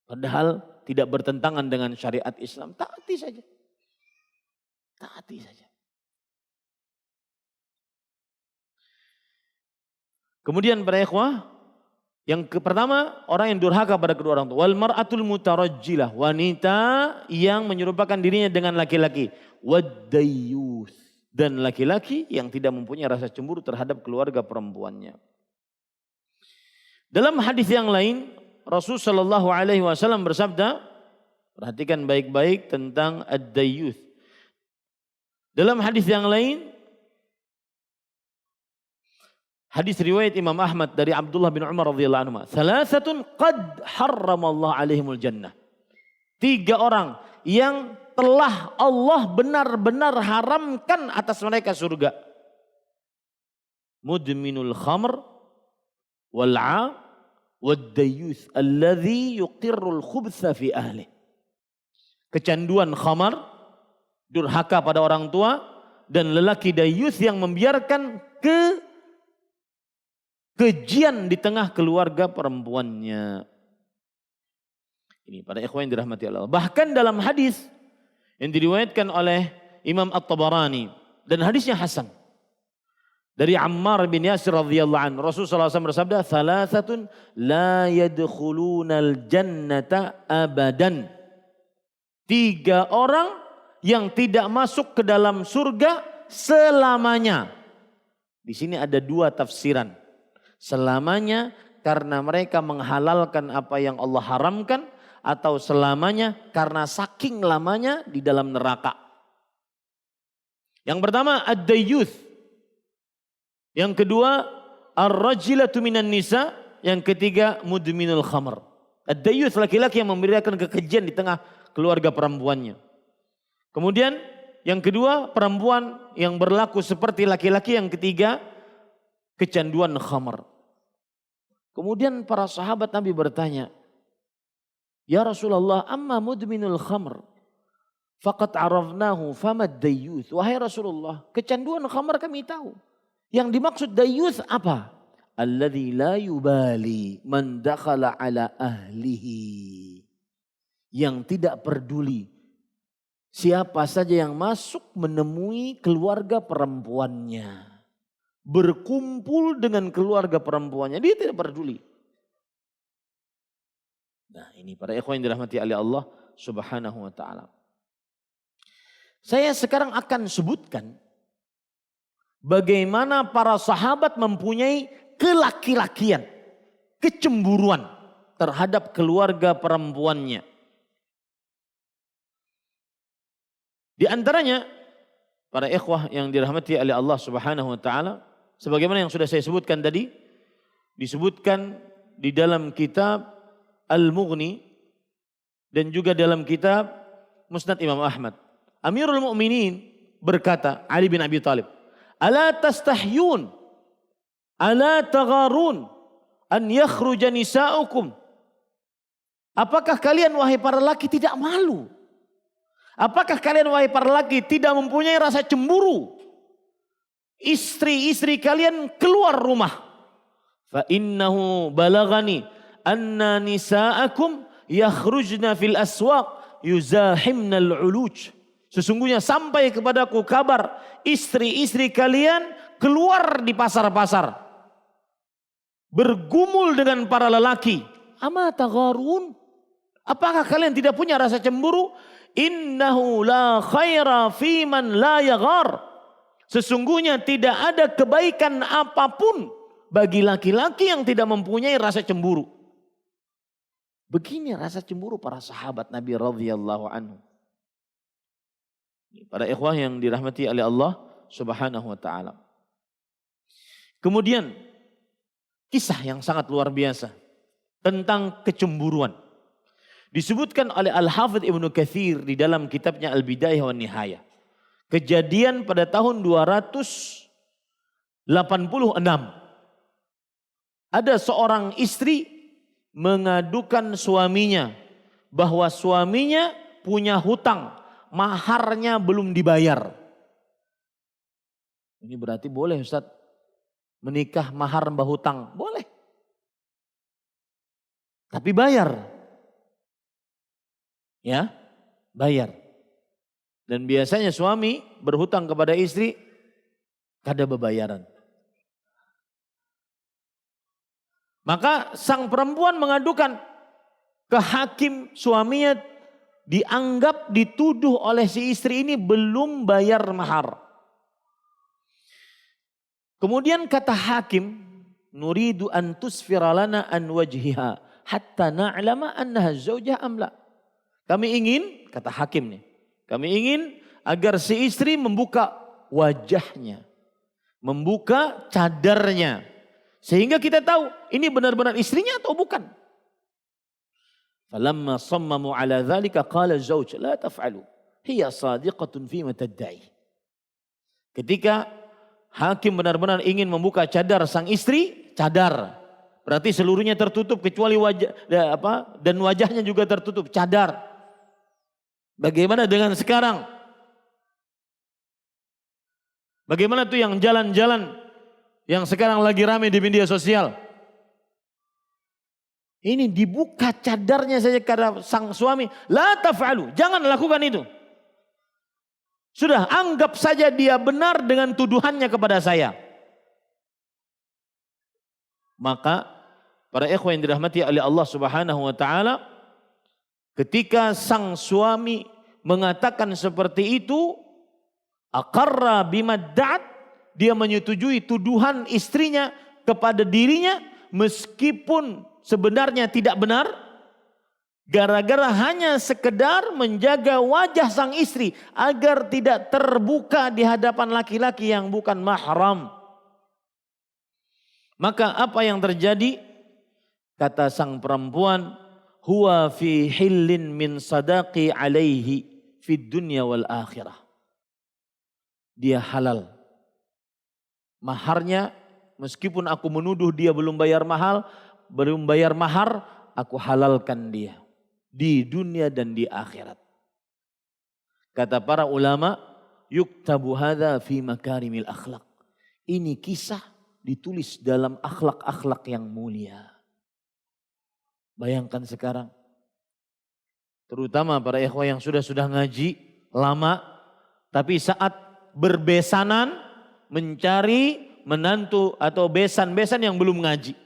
Padahal tidak bertentangan dengan syariat Islam. Taati saja. Taati saja. Kemudian para ikhwah, yang pertama orang yang durhaka pada kedua orang tua. Wal mar'atul mutarajjilah, wanita yang menyerupakan dirinya dengan laki-laki. Wad-dayyuth, dan laki-laki yang tidak mempunyai rasa cemburu terhadap keluarga perempuannya. Dalam hadis yang lain, Rasul sallallahu alaihi wasallam bersabda, perhatikan baik-baik tentang ad-dayyuth. Dalam hadis yang lain, hadis riwayat Imam Ahmad dari Abdullah bin Umar radhiyallahu anhu, "Thalathatun qad harramallahu alaihimul jannah." 3 orang yang telah Allah benar-benar haramkan atas mereka surga. Mudminul khamr wal'a wad-dayyuth alladhi yuqirrul khubtha fi ahli. Kecanduan khamar, durhaka pada orang tua, dan lelaki dayyuth yang membiarkan kejian di tengah keluarga perempuannya. Ini pada ikhwan yang dirahmati Allah. Bahkan dalam hadis yang diriwayatkan oleh Imam At-Tabarani dan hadisnya hasan dari Ammar bin Yasir radhiyallahu anhu, Rasulullah SAW bersabda, "Thalathatun la yadkhulunal jannata abadan." 3 orang yang tidak masuk ke dalam surga selamanya. Di sini ada 2 tafsiran. Selamanya karena mereka menghalalkan apa yang Allah haramkan, atau selamanya karena saking lamanya di dalam neraka. Yang pertama ad-dayyuth. Yang kedua ar-rajilatu minan nisa. Yang ketiga mudminul khamr. Ad-dayyuth, laki-laki yang memberikan kekejian di tengah keluarga perempuannya. Kemudian yang kedua perempuan yang berlaku seperti laki-laki. Yang ketiga kecanduan khamr. Kemudian para sahabat Nabi bertanya, "Ya Rasulullah, amma mudminul khamr faqad arafnahu famad dayyuth." Wahai Rasulullah, kecanduan khamr kami tahu. Yang dimaksud dayyuth apa? Alladzi la yubali man dakhala ala ahlihi. Yang tidak peduli siapa saja yang masuk menemui keluarga perempuannya, berkumpul dengan keluarga perempuannya, dia tidak peduli. Nah, ini para ikhwan yang dirahmati oleh Allah Subhanahu wa taala. Saya sekarang akan sebutkan bagaimana para sahabat mempunyai kelaki-lakian, kecemburuan terhadap keluarga perempuannya. Di antaranya para ikhwah yang dirahmati oleh Allah Subhanahu wa taala, sebagaimana yang sudah saya sebutkan tadi, disebutkan di dalam kitab Al-Mughni dan juga dalam kitab Musnad Imam Ahmad. Amirul Mukminin berkata, Ali bin Abi Thalib, "Ala tastahyun, ala tagharun an yakhruja nisa'ukum?" Apakah kalian wahai para laki tidak malu? Apakah kalian wahai para laki tidak mempunyai rasa cemburu? Istri-istri kalian keluar rumah. Fa innahu balagani anna nisa'akum yakhrujna fil aswaq yuzahimna al-uluj. Sesungguhnya sampai kepadaku kabar istri-istri kalian keluar di pasar-pasar, bergumul dengan para lelaki. Ama tagharun? Apakah kalian tidak punya rasa cemburu? Innahu la khaira fi man la yaghar. Sesungguhnya tidak ada kebaikan apapun bagi laki-laki yang tidak mempunyai rasa cemburu. Begini rasa cemburu para sahabat Nabi radhiyallahu anhu. Para ikhwah yang dirahmati oleh Allah Subhanahu wa taala. Kemudian kisah yang sangat luar biasa tentang kecemburuan disebutkan oleh Al-Hafidh Ibnu Katsir di dalam kitabnya Al-Bidayah wan Nihayah. Kejadian pada tahun 286. Ada seorang istri mengadukan suaminya bahwa suaminya punya hutang, maharnya belum dibayar. Ini berarti boleh Ustaz menikah mahar mbah hutang? Boleh. Tapi bayar. Ya, bayar. Dan biasanya suami berhutang kepada istri kada bebayaran. Maka sang perempuan mengadukan ke hakim, suaminya dianggap dituduh oleh si istri ini belum bayar mahar. Kemudian kata hakim, nuridu an tusfira lana an wajhiha hatta na'lama annaha zaujah am la. Kami ingin, kata hakim nih, kami ingin agar si istri membuka wajahnya, membuka cadarnya, sehingga kita tahu ini benar-benar istrinya atau bukan. Falamma sammamu ala dzalika qala zauj la taf'alu hiya sadiqatun fima tad'i. Ketika hakim benar-benar ingin membuka cadar sang istri, cadar berarti seluruhnya tertutup kecuali wajah dan wajahnya juga tertutup, cadar. Bagaimana dengan sekarang? Bagaimana tuh yang jalan-jalan yang sekarang lagi rame di media sosial? Ini dibuka cadarnya saja karena sang suami. La taf'alu, jangan lakukan itu. Sudah anggap saja dia benar dengan tuduhannya kepada saya. Maka para ikhwan yang dirahmati oleh Allah Subhanahu wa taala, ketika sang suami mengatakan seperti itu, aqarra bimadda'at, dia menyetujui tuduhan istrinya kepada dirinya meskipun sebenarnya tidak benar, gara-gara hanya sekedar menjaga wajah sang istri agar tidak terbuka di hadapan laki-laki yang bukan mahram. Maka apa yang terjadi? Kata sang perempuan, huwa fi hillin min sadaqi alaihi fid dunya wal akhirah. Dia halal. Maharnya meskipun aku menuduh dia belum bayar mahar, aku halalkan dia di dunia dan di akhirat. Kata para ulama, yuktabu hadza fi makarimil akhlaq. Ini kisah ditulis dalam akhlak-akhlak yang mulia. Bayangkan sekarang, terutama para ikhwah yang sudah ngaji, lama, tapi saat berbesanan mencari menantu atau besan-besan yang belum ngaji.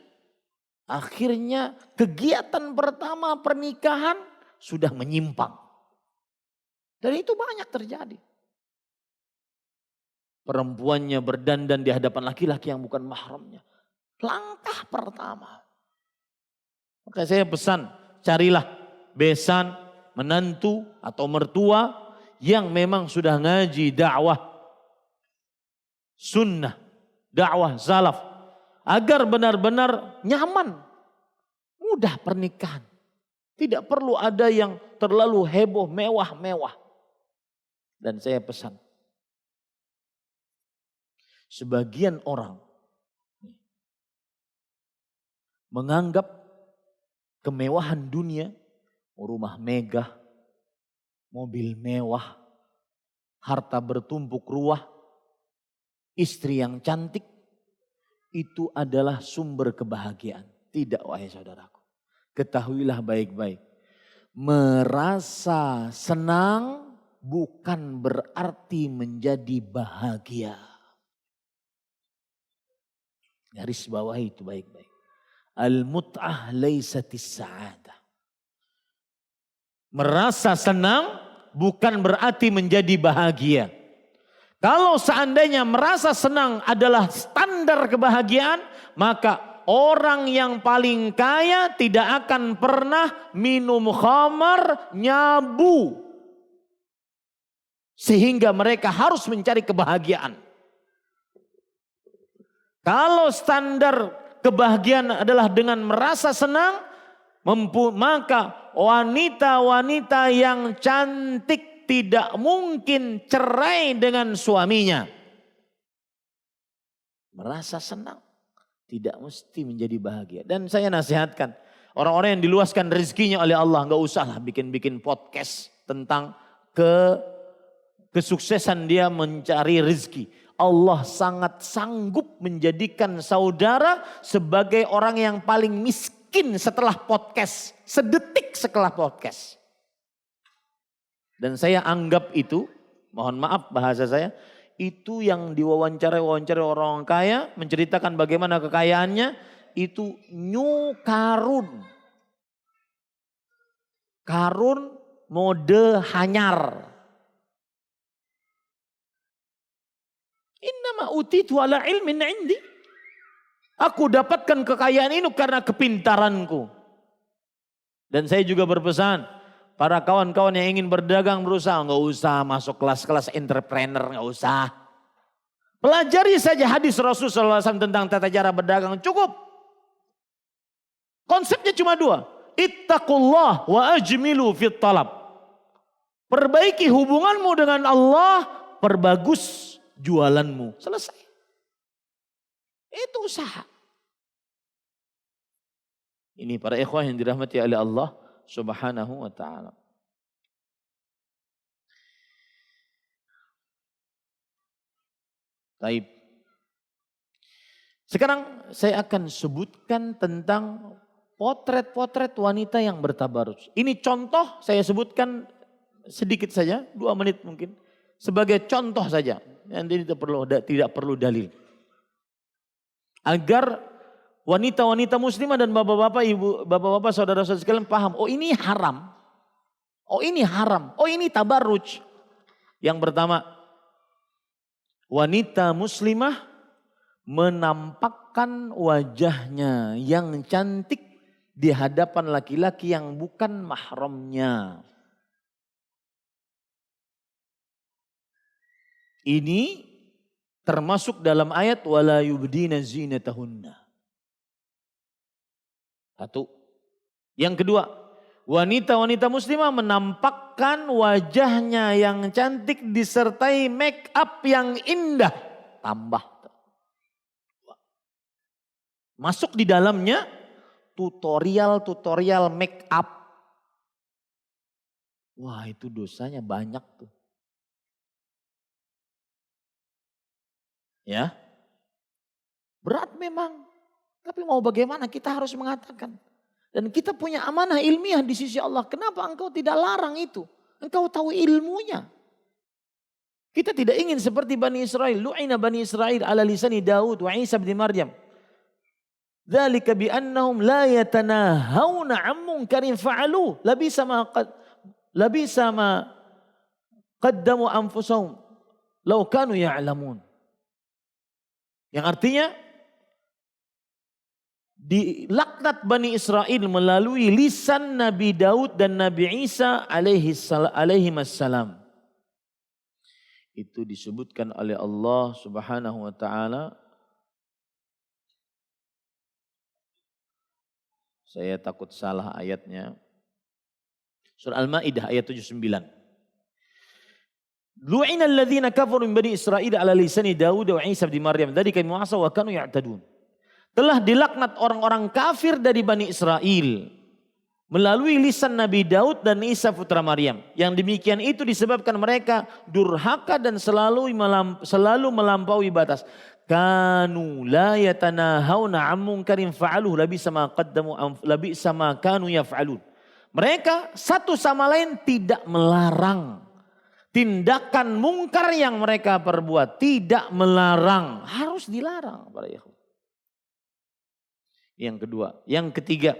Akhirnya kegiatan pertama pernikahan sudah menyimpang. Dan itu banyak terjadi. Perempuannya berdandan di hadapan laki-laki yang bukan mahramnya. Langkah pertama. Maka saya pesan, carilah besan, menantu atau mertua yang memang sudah ngaji dakwah sunnah, dakwah salaf. Agar benar-benar nyaman, mudah pernikahan. Tidak perlu ada yang terlalu heboh, mewah-mewah. Dan saya pesan, sebagian orang menganggap kemewahan dunia, rumah megah, mobil mewah, harta bertumpuk ruah, istri yang cantik, itu adalah sumber kebahagiaan. Tidak, wahai saudaraku. Ketahuilah baik-baik. Merasa senang bukan berarti menjadi bahagia. Garis bawah itu baik-baik. Al-mut'ah laysatis sa'adah. Merasa senang bukan berarti menjadi bahagia. Kalau seandainya merasa senang adalah standar kebahagiaan, maka orang yang paling kaya tidak akan pernah minum khamar, nyabu. Sehingga mereka harus mencari kebahagiaan. Kalau standar kebahagiaan adalah dengan merasa senang, maka wanita-wanita yang cantik tidak mungkin cerai dengan suaminya. Merasa senang tidak mesti menjadi bahagia. Dan saya nasihatkan orang-orang yang diluaskan rezekinya oleh Allah, nggak usahlah bikin-bikin podcast tentang kesuksesan dia mencari rezeki. Allah sangat sanggup menjadikan saudara sebagai orang yang paling miskin setelah podcast, sedetik setelah podcast. Dan saya anggap itu, mohon maaf bahasa saya, itu yang diwawancara orang kaya, menceritakan bagaimana kekayaannya, itu new karun. Karun mode hanyar. Innama utitu ala ilmin indi. Aku dapatkan kekayaan ini karena kepintaranku. Dan saya juga berpesan, para kawan-kawan yang ingin berdagang berusaha, nggak usah masuk kelas-kelas entrepreneur, nggak usah. Pelajari saja hadis Rasulullah SAW tentang tata cara berdagang, cukup. Konsepnya cuma dua, ittaqullah wa ajmilu fit talab. Perbaiki hubunganmu dengan Allah, perbagus jualanmu, selesai. Itu usaha. Ini para ikhwah yang dirahmati oleh Allah Subhanahu wa ta'ala. Baik. Sekarang saya akan sebutkan tentang potret-potret wanita yang bertabarruj. Ini contoh saya sebutkan sedikit saja, 2 menit mungkin. Sebagai contoh saja. Nanti tidak perlu dalil. Agar wanita-wanita muslimah dan bapak-bapak, bapak-bapak, saudara-saudara sekalian paham. Oh ini haram. Oh ini haram. Oh ini tabarruj. Yang pertama, wanita muslimah menampakkan wajahnya yang cantik di hadapan laki-laki yang bukan mahramnya. Ini termasuk dalam ayat wala yubdina zinatahunna. Satu. Yang kedua, wanita-wanita muslimah menampakkan wajahnya yang cantik disertai make up yang indah. Tambah. Masuk di dalamnya tutorial make up. Wah itu dosanya banyak tuh. Ya. Berat memang. Tapi mau bagaimana kita harus mengatakan. Dan kita punya amanah ilmiah di sisi Allah. Kenapa engkau tidak larang itu? Engkau tahu ilmunya. Kita tidak ingin seperti Bani Israel. Lu'ina Bani Israel ala lisani Daud wa Isa bin Maryam. Dzalika bi annahum la yatanahawna 'an munkarin fa'alu. Labisa ma qaddamu anfusahum law kanu ya'lamun. Yang artinya dilaknat Bani Israel melalui lisan Nabi Daud dan Nabi Isa alaihi salam. Itu disebutkan oleh Allah Subhanahu wa taala. Saya takut salah ayatnya. Surah Al-Maidah ayat 79. Lu'ina alladhina kafaru min Bani Israil ala lisani Daud wa Isa bin Maryam dzalika bima asaw wa kanu ya'tadun. Telah dilaknat orang-orang kafir dari Bani Israel melalui lisan Nabi Daud dan Isa putra Maryam. Yang demikian itu disebabkan mereka durhaka dan selalu melampaui batas. Kanu la yatanahawna 'an munkarin fa'aluhu labisa ma kanu yaf'alun. Mereka satu sama lain tidak melarang tindakan mungkar yang mereka perbuat, tidak melarang, harus dilarang para ikhwan. Yang kedua, yang ketiga,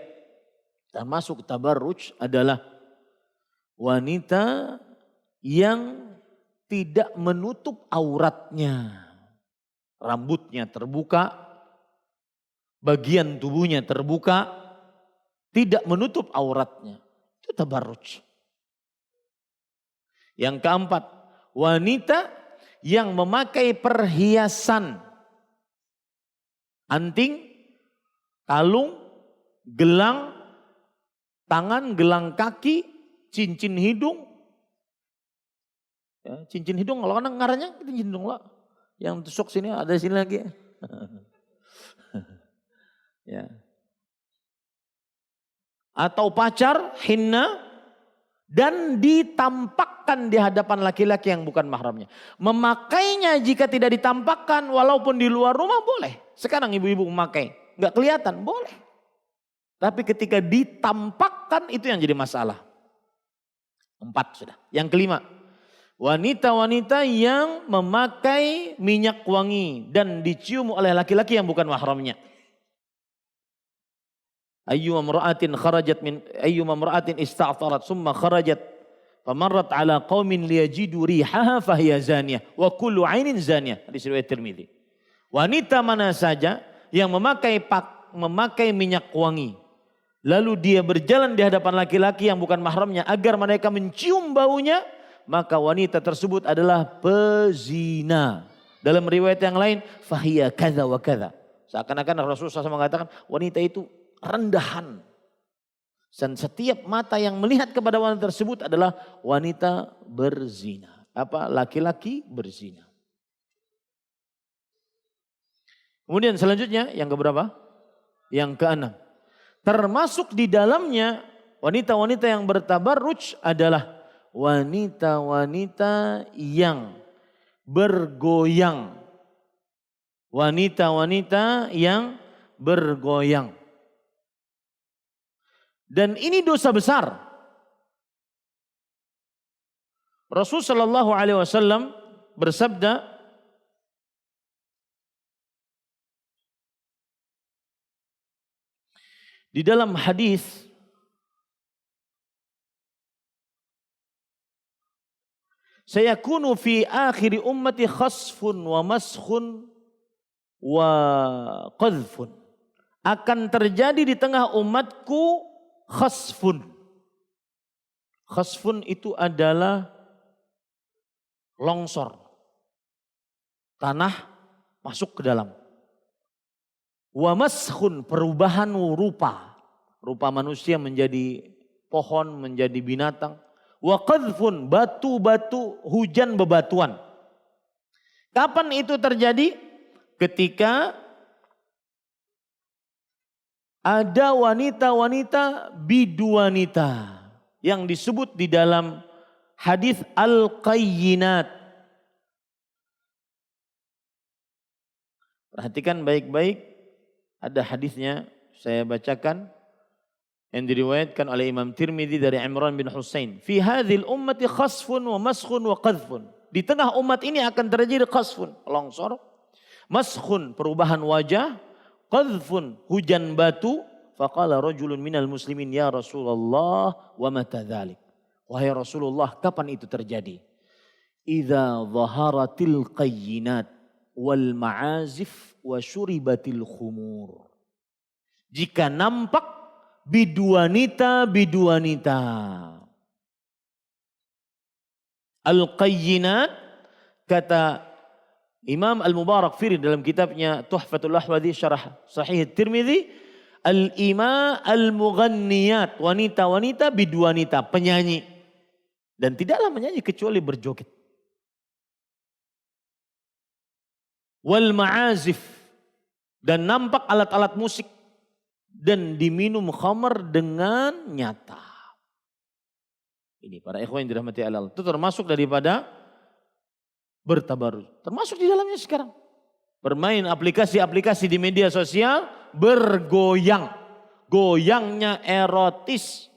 termasuk tabarruj adalah wanita yang tidak menutup auratnya. Rambutnya terbuka, bagian tubuhnya terbuka, tidak menutup auratnya. Itu tabarruj. Yang keempat, wanita yang memakai perhiasan, anting, kalung, gelang, tangan, gelang kaki, cincin hidung. Ya, cincin hidung kalau kan ngaranya cincin hidung lah. Yang tusuk sini ada di sini lagi. Ya. Atau pacar, hinna, dan ditampakkan di hadapan laki-laki yang bukan mahramnya. Memakainya jika tidak ditampakkan walaupun di luar rumah boleh. Sekarang ibu-ibu memakai, nggak kelihatan, boleh. Tapi ketika ditampakkan itu yang jadi masalah. 4 sudah. Yang kelima, wanita-wanita yang memakai minyak wangi dan dicium oleh laki-laki yang bukan mahramnya. Ayyuma imra'atin ista'tarat summa kharajat famarrat ala qaumin liyajidu rihaha fahiya zaniyah wa kullu 'ainin zaniyah. Hadis riwayat Tirmidzi. Wanita mana saja yang memakai minyak wangi lalu dia berjalan di hadapan laki-laki yang bukan mahramnya agar mereka mencium baunya, maka wanita tersebut adalah pezina. Dalam riwayat yang lain, fahiya kadza wa kadza. Seakan-akan Rasulullah SAW mengatakan wanita itu rendahan. Dan setiap mata yang melihat kepada wanita tersebut adalah wanita berzina. Laki-laki berzina. Kemudian selanjutnya yang keberapa? Yang keenam. Termasuk di dalamnya wanita-wanita yang bertabarruj adalah wanita-wanita yang bergoyang. Wanita-wanita yang bergoyang. Dan ini dosa besar. Rasulullah sallallahu alaihi wasallam bersabda, di dalam hadis, sayakunu fi akhir ummati khasfun wa maskhun wa qadhfun. Akan terjadi di tengah umatku khasfun. Khasfun itu adalah longsor. Tanah masuk ke dalam. Wa maskhun, perubahan rupa. Rupa manusia menjadi pohon, menjadi binatang. Wa qadhfun, batu-batu, hujan bebatuan. Kapan itu terjadi? Ketika ada wanita-wanita biduanita yang disebut di dalam hadis al-qayyinat. Perhatikan baik-baik, ada hadisnya saya bacakan yang diriwayatkan oleh Imam Tirmidzi dari Imran bin Husain. Fi hadhil ummati khasfun wa maskhun wa qadhfun. Di tengah umat ini akan terjadi qasfun, longsor. Maskhun, perubahan wajah. Qadhfun, hujan batu. Faqala rajulun minal muslimin ya Rasulullah wa mata dhalik. Wahai Rasulullah, kapan itu terjadi? Idza dhaharatil qayyinat wal ma'azif wa syuribatil khumur. Jika nampak biduanita. Al-qayyinat, kata Imam Al-Mubarakfuri dalam kitabnya Tuhfatul Ahwadhi Syarah Sahih Tirmidzi, al-ima al-mughanniyat, wanita-wanita biduanita, penyanyi. Dan tidaklah menyanyi kecuali berjoget. Wal ma'azif, dan nampak alat-alat musik. Dan diminum khamar dengan nyata. Ini para ikhwan yang dirahmati Allah. Itu termasuk daripada bertabarruj. Termasuk di dalamnya sekarang. Bermain aplikasi-aplikasi di media sosial bergoyang. Goyangnya erotis.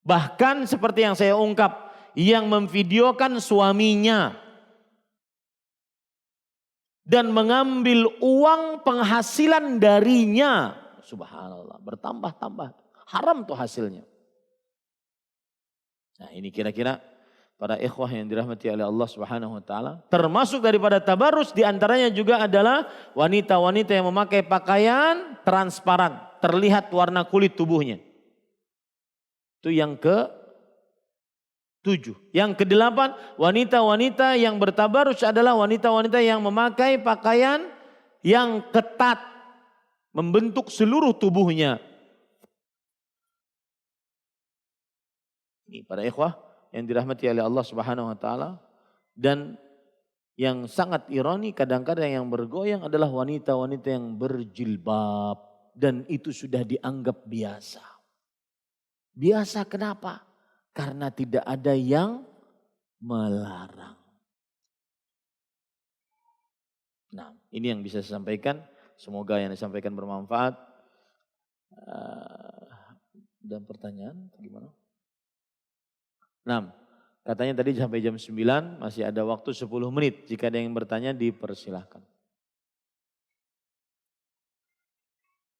Bahkan seperti yang saya ungkap. Yang memvideokan suaminya. Dan mengambil uang penghasilan darinya. Subhanallah, bertambah-tambah. Haram tuh hasilnya. Nah ini kira-kira para ikhwah yang dirahmati oleh Allah Subhanahu wa taala. Termasuk daripada tabarrus diantaranya juga adalah wanita-wanita yang memakai pakaian transparan. Terlihat warna kulit tubuhnya. Itu yang ke-7. Yang ke-8, wanita-wanita yang bertabarrus adalah wanita-wanita yang memakai pakaian yang ketat. Membentuk seluruh tubuhnya. Ini para ikhwah yang dirahmati oleh Allah Subhanahu wa taala. Dan yang sangat ironi kadang-kadang yang bergoyang adalah wanita-wanita yang berjilbab. Dan itu sudah dianggap biasa. Biasa kenapa? Karena tidak ada yang melarang. Nah ini yang bisa saya sampaikan. Semoga yang disampaikan bermanfaat. Dan pertanyaan gimana? Nah, katanya tadi sampai jam 9 masih ada waktu 10 menit. Jika ada yang bertanya dipersilahkan.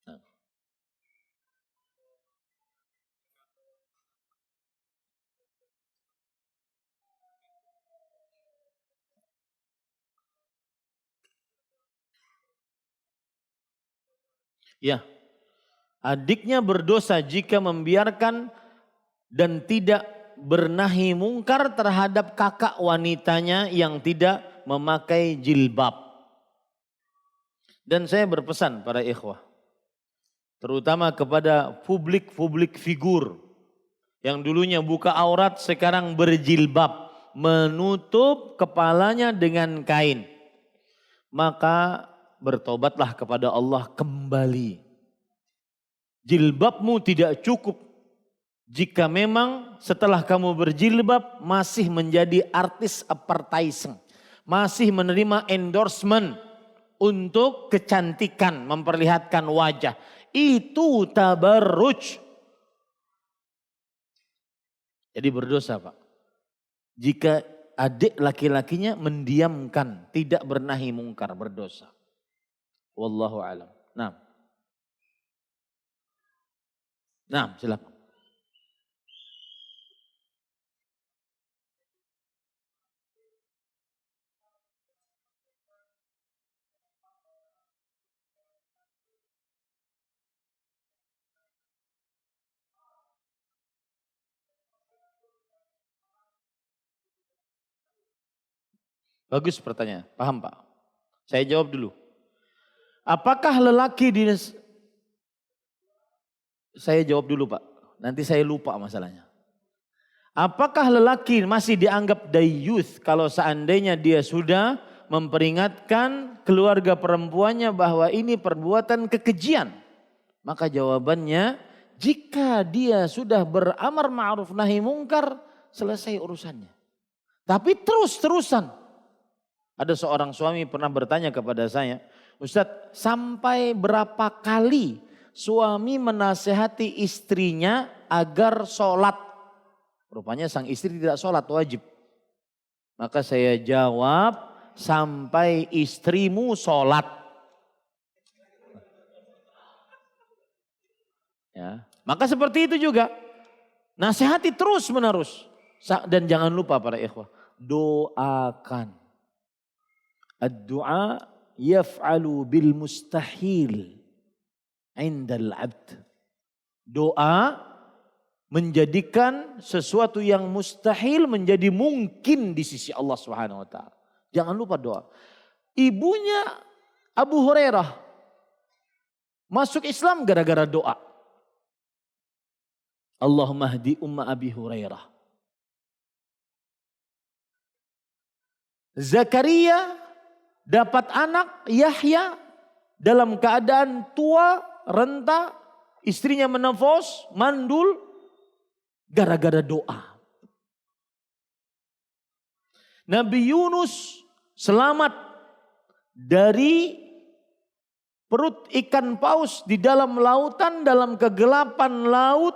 Nah. Ya, adiknya berdosa jika membiarkan dan tidak bernahi mungkar terhadap kakak wanitanya yang tidak memakai jilbab. Dan saya berpesan para ikhwah, terutama kepada publik figur yang dulunya buka aurat sekarang berjilbab, menutup kepalanya dengan kain. Maka bertobatlah kepada Allah kembali. Jilbabmu tidak cukup jika memang setelah kamu berjilbab masih menjadi artis advertising. Masih menerima endorsement untuk kecantikan, memperlihatkan wajah. Itu tabarruj. Jadi berdosa Pak. Jika adik laki-lakinya mendiamkan, tidak bernahi mungkar, berdosa. Wallahu a'lam. Nah, silakan. Bagus pertanyaan, paham Pak. Saya jawab dulu. Apakah lelaki di... Saya jawab dulu Pak, nanti saya lupa masalahnya. Apakah lelaki masih dianggap dayyuth kalau seandainya dia sudah memperingatkan keluarga perempuannya bahwa ini perbuatan kekejian? Maka jawabannya, jika dia sudah beramar ma'ruf nahi mungkar, selesai urusannya. Tapi terus-terusan. Ada seorang suami pernah bertanya kepada saya, Ustadz, sampai berapa kali suami menasehati istrinya agar sholat? Rupanya sang istri tidak sholat, wajib. Maka saya jawab, sampai istrimu sholat. Ya. Maka seperti itu juga. Nasihati terus menerus. Dan jangan lupa para ikhwah, doakan. Ad-du'a yaf'alu bil mustahil indal abd. Doa menjadikan sesuatu yang mustahil menjadi mungkin di sisi Allah Subhanahu wa taala. Jangan lupa doa. Ibunya Abu Hurairah masuk Islam gara-gara doa. Allahumma hdi umma Abi Hurairah. Zakaria dapat anak Yahya dalam keadaan tua, renta, istrinya menafos, mandul, gara-gara doa. Nabi Yunus selamat dari perut ikan paus di dalam lautan, dalam kegelapan laut,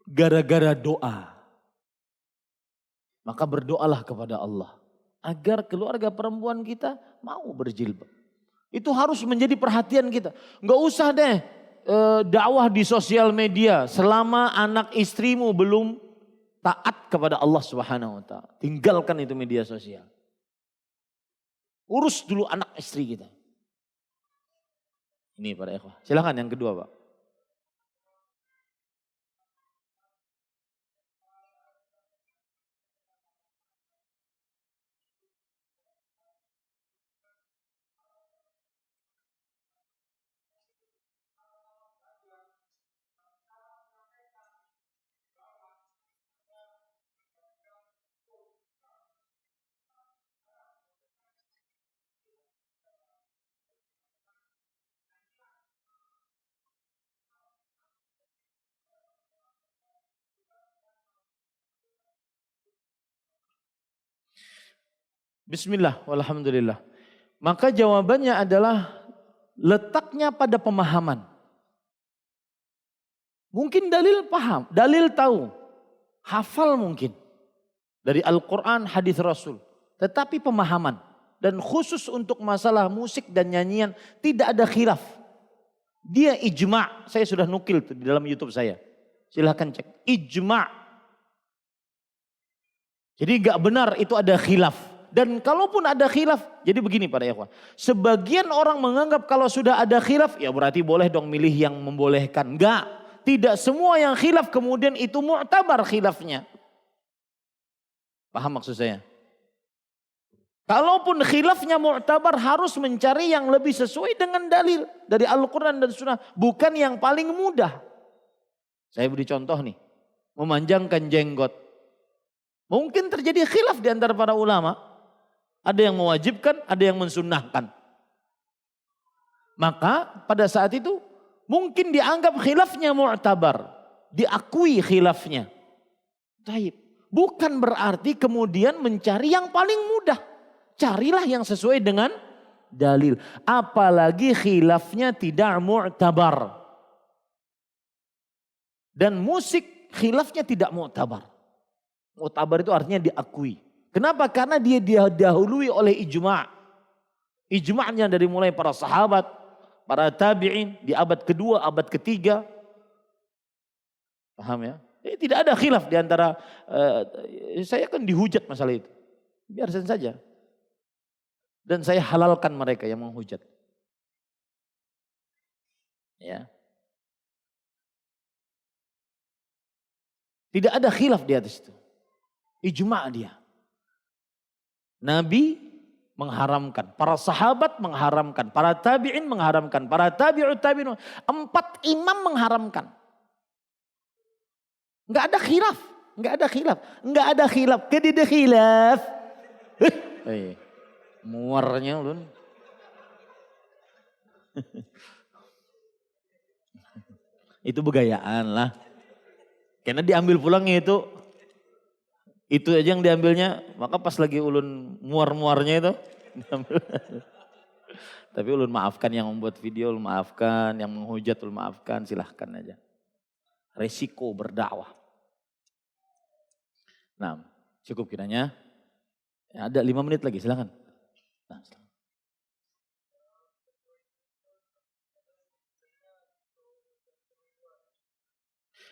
gara-gara doa. Maka berdoalah kepada Allah agar keluarga perempuan kita mau berjilbab. Itu harus menjadi perhatian kita. Enggak usah deh dakwah di sosial media selama anak istrimu belum taat kepada Allah Subhanahu wa taala. Tinggalkan itu media sosial. Urus dulu anak istri kita. Ini para ikhwah. Silakan yang kedua, Pak. Bismillah, walhamdulillah. Maka jawabannya adalah letaknya pada pemahaman. Mungkin dalil paham, dalil tahu, hafal mungkin. Dari Al-Quran, hadis Rasul. Tetapi pemahaman. Dan khusus untuk masalah musik dan nyanyian tidak ada khilaf. Dia ijma', saya sudah nukil tuh di dalam YouTube saya. Silahkan cek, ijma'. Jadi gak benar itu ada khilaf. Dan kalaupun ada khilaf, jadi begini para ikhwan. Sebagian orang menganggap kalau sudah ada khilaf, ya berarti boleh dong milih yang membolehkan. Enggak, tidak semua yang khilaf kemudian itu mu'tabar khilafnya. Paham maksud saya? Kalaupun khilafnya mu'tabar harus mencari yang lebih sesuai dengan dalil. Dari Al-Quran dan Sunnah. Bukan yang paling mudah. Saya beri contoh nih. Memanjangkan jenggot. Mungkin terjadi khilaf di antara para ulama. Ada yang mewajibkan, ada yang mensunnahkan. Maka pada saat itu mungkin dianggap khilafnya mu'tabar. Diakui khilafnya. Taib. Bukan berarti kemudian mencari yang paling mudah. Carilah yang sesuai dengan dalil. Apalagi khilafnya tidak mu'tabar. Dan musik khilafnya tidak mu'tabar. Mu'tabar itu artinya diakui. Kenapa? Karena dia didahului oleh ijma'. Ijma'nya dari mulai para sahabat, para tabi'in di abad kedua, abad ketiga. Paham ya? Tidak ada khilaf di antara, saya kan dihujat masalah itu. Biarkan saja. Dan saya halalkan mereka yang menghujat. Ya. Tidak ada khilaf di atas itu. Ijma' dia. Nabi mengharamkan, para sahabat mengharamkan, para tabi'in mengharamkan, para tabi'ut tabi'in, 4 imam mengharamkan. Enggak ada khilaf, enggak ada khilaf, enggak ada khilaf, kedide khilaf. Muarnya ulun. Itu begayaan lah. Karena diambil pulangnya itu aja yang diambilnya, maka pas lagi ulun muar-muarnya itu diambil. Tapi ulun maafkan yang membuat video, ulun maafkan, yang menghujat ulun maafkan, silahkan aja. Resiko berdakwah. Nah, cukup kiranya. Ya, ada 5 menit lagi, silakan. Nah, silakan.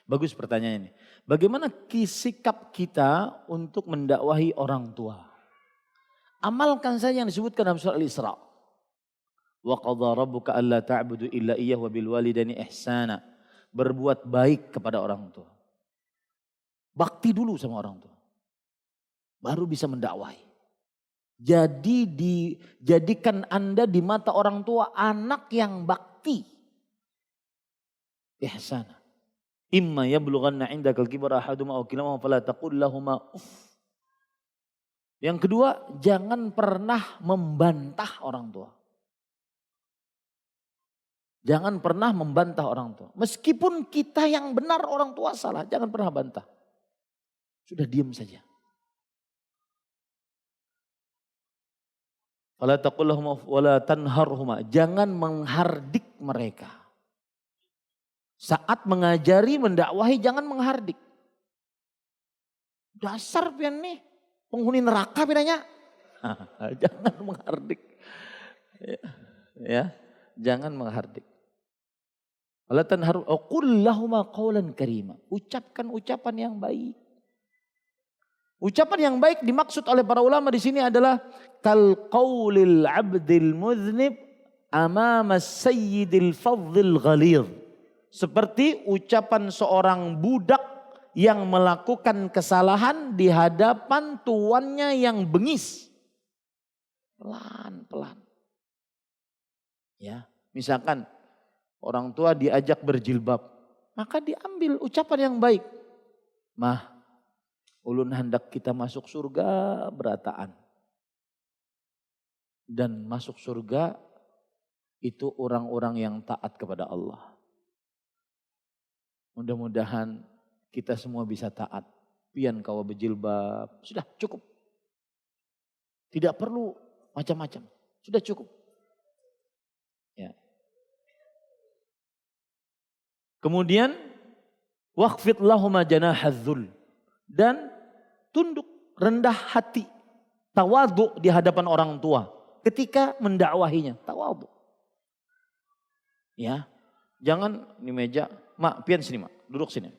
Bagus pertanyaan ini. Bagaimana sikap kita untuk mendakwahi orang tua? Amalkan saja yang disebutkan dalam surah Al-Isra. Wa qadha rabbuka alla ta'budu illa iyyahu wa bil walidaini ihsana. Berbuat baik kepada orang tua. Bakti dulu sama orang tua. Baru bisa mendakwahi. Jadi dijadikan Anda di mata orang tua anak yang bakti. Ihsana. Imma yablughanna 'indakal kibara ahaduhuma aw kilahuma fala taqul lahumā uff. Yang kedua, jangan pernah membantah orang tua. Jangan pernah membantah orang tua. Meskipun kita yang benar, orang tua salah, jangan pernah bantah. Sudah diam saja. Fala taqul lahumā uff wa la tanharhumā. Jangan menghardik mereka. Saat mengajari, mendakwahi jangan menghardik. Dasar pian nih, penghuni neraka pinanya. Jangan menghardik. Ya, jangan menghardik. Wala tanharu qul lahumā qawlan karīmā. Ucapkan ucapan yang baik. Ucapan yang baik dimaksud oleh para ulama di sini adalah kal qaulil 'abdil mudznib amama sayyidil fadhil ghalidh. Seperti ucapan seorang budak yang melakukan kesalahan di hadapan tuannya yang bengis. Pelan-pelan. Ya, misalkan orang tua diajak berjilbab, maka diambil ucapan yang baik. Mah, ulun hendak kita masuk surga berataan. Dan masuk surga itu orang-orang yang taat kepada Allah. Mudah-mudahan kita semua bisa taat. Pian kawa berjilbab, sudah cukup. Tidak perlu macam-macam, sudah cukup. Ya. Kemudian waqfid lahuma janahadzul, dan tunduk rendah hati, tawadhu di hadapan orang tua ketika mendakwahinya, tawadhu. Ya. Jangan di meja, mak pian sini mak, duduk sini.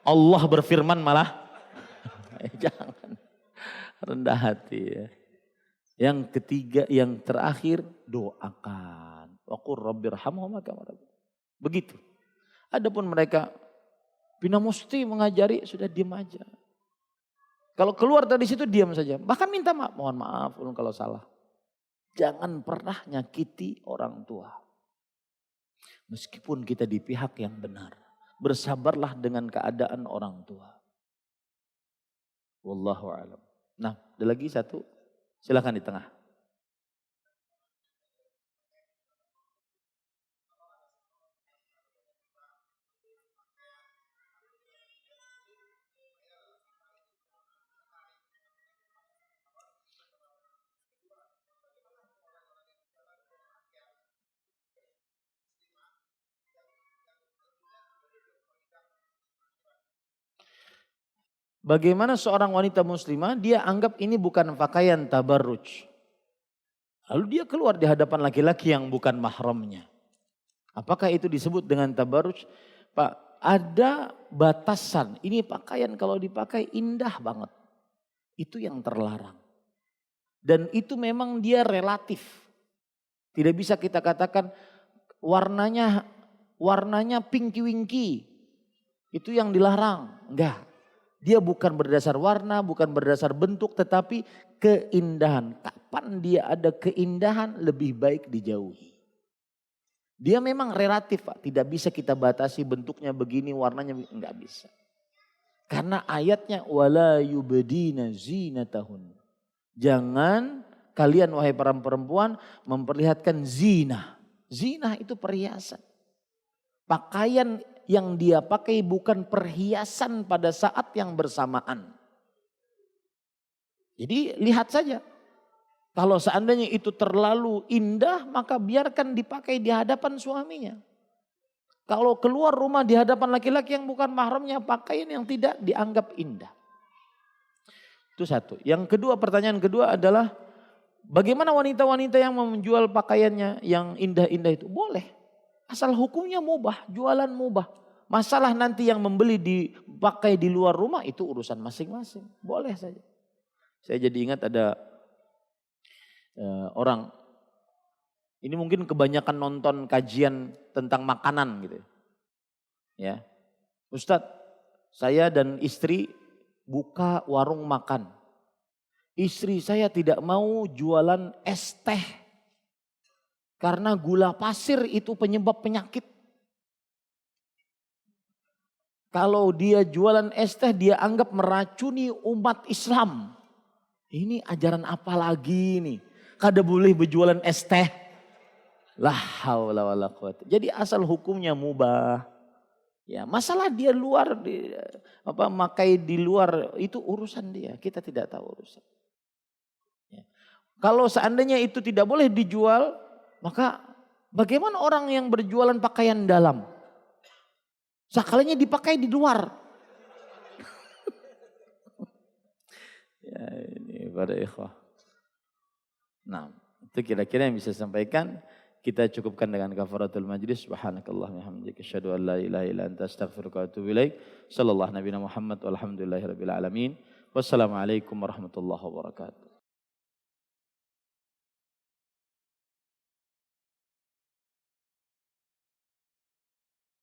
Allah berfirman malah, jangan rendah hati ya. Yang ketiga, yang terakhir doakan. Wa qur rabbirhamhuma kama rabbayani. Begitu. Adapun mereka bina musti mengajari, sudah diam aja. Kalau keluar dari situ diam saja. Bahkan minta maaf, mohon maaf kalau salah. Jangan pernah nyakiti orang tua. Meskipun kita di pihak yang benar. Bersabarlah dengan keadaan orang tua. Wallahu a'lam. Nah, ada lagi satu. Silakan di tengah. Bagaimana seorang wanita muslimah, dia anggap ini bukan pakaian tabarruj. Lalu dia keluar di hadapan laki-laki yang bukan mahramnya. Apakah itu disebut dengan tabarruj? Pak, ada batasan. Ini pakaian kalau dipakai indah banget. Itu yang terlarang. Dan itu memang dia relatif. Tidak bisa kita katakan warnanya pinky-winky. Itu yang dilarang. Enggak. Dia bukan berdasar warna, bukan berdasar bentuk, tetapi keindahan. Kapan dia ada keindahan, lebih baik dijauhi. Dia memang relatif, Pak. Tidak bisa kita batasi bentuknya begini, warnanya enggak bisa. Karena ayatnya wala yubdina zinatahun. Jangan kalian wahai para perempuan memperlihatkan zina. Zina itu perhiasan. Pakaian yang dia pakai bukan perhiasan pada saat yang bersamaan. Jadi lihat saja. Kalau seandainya itu terlalu indah, maka biarkan dipakai di hadapan suaminya. Kalau keluar rumah di hadapan laki-laki yang bukan mahramnya, pakaian yang tidak dianggap indah. Itu satu. Yang kedua, pertanyaan kedua adalah bagaimana wanita-wanita yang menjual pakaiannya yang indah-indah itu? Boleh. Asal hukumnya mubah, jualan mubah. Masalah nanti yang membeli dipakai di luar rumah itu urusan masing-masing. Boleh saja. Saya jadi ingat ada orang, ini mungkin kebanyakan nonton kajian tentang makanan gitu ya. Ustadz, saya dan istri buka warung makan. Istri saya tidak mau jualan es teh. Karena gula pasir itu penyebab penyakit. Kalau dia jualan es teh dia anggap meracuni umat Islam. Ini ajaran apa lagi nih? Kada boleh berjualan es teh. La haula wala quwata. Jadi asal hukumnya mubah. Ya, masalah dia luar makai di luar itu urusan dia, kita tidak tahu urusan. Ya. Kalau seandainya itu tidak boleh dijual, maka bagaimana orang yang berjualan pakaian dalam? Sekalinya dipakai di luar. Ya, ini para ikhwah. Nah, itu kira-kira yang bisa saya sampaikan. Kita cukupkan dengan kafaratul majlis. Subhanakallahumma hamdika asyhadu an la ilaha illa anta astaghfiruka wa atubu ilaik. Sallallahu nabiyana Muhammad walhamdulillahirabbil alamin. Wassalamualaikum warahmatullahi wabarakatuh.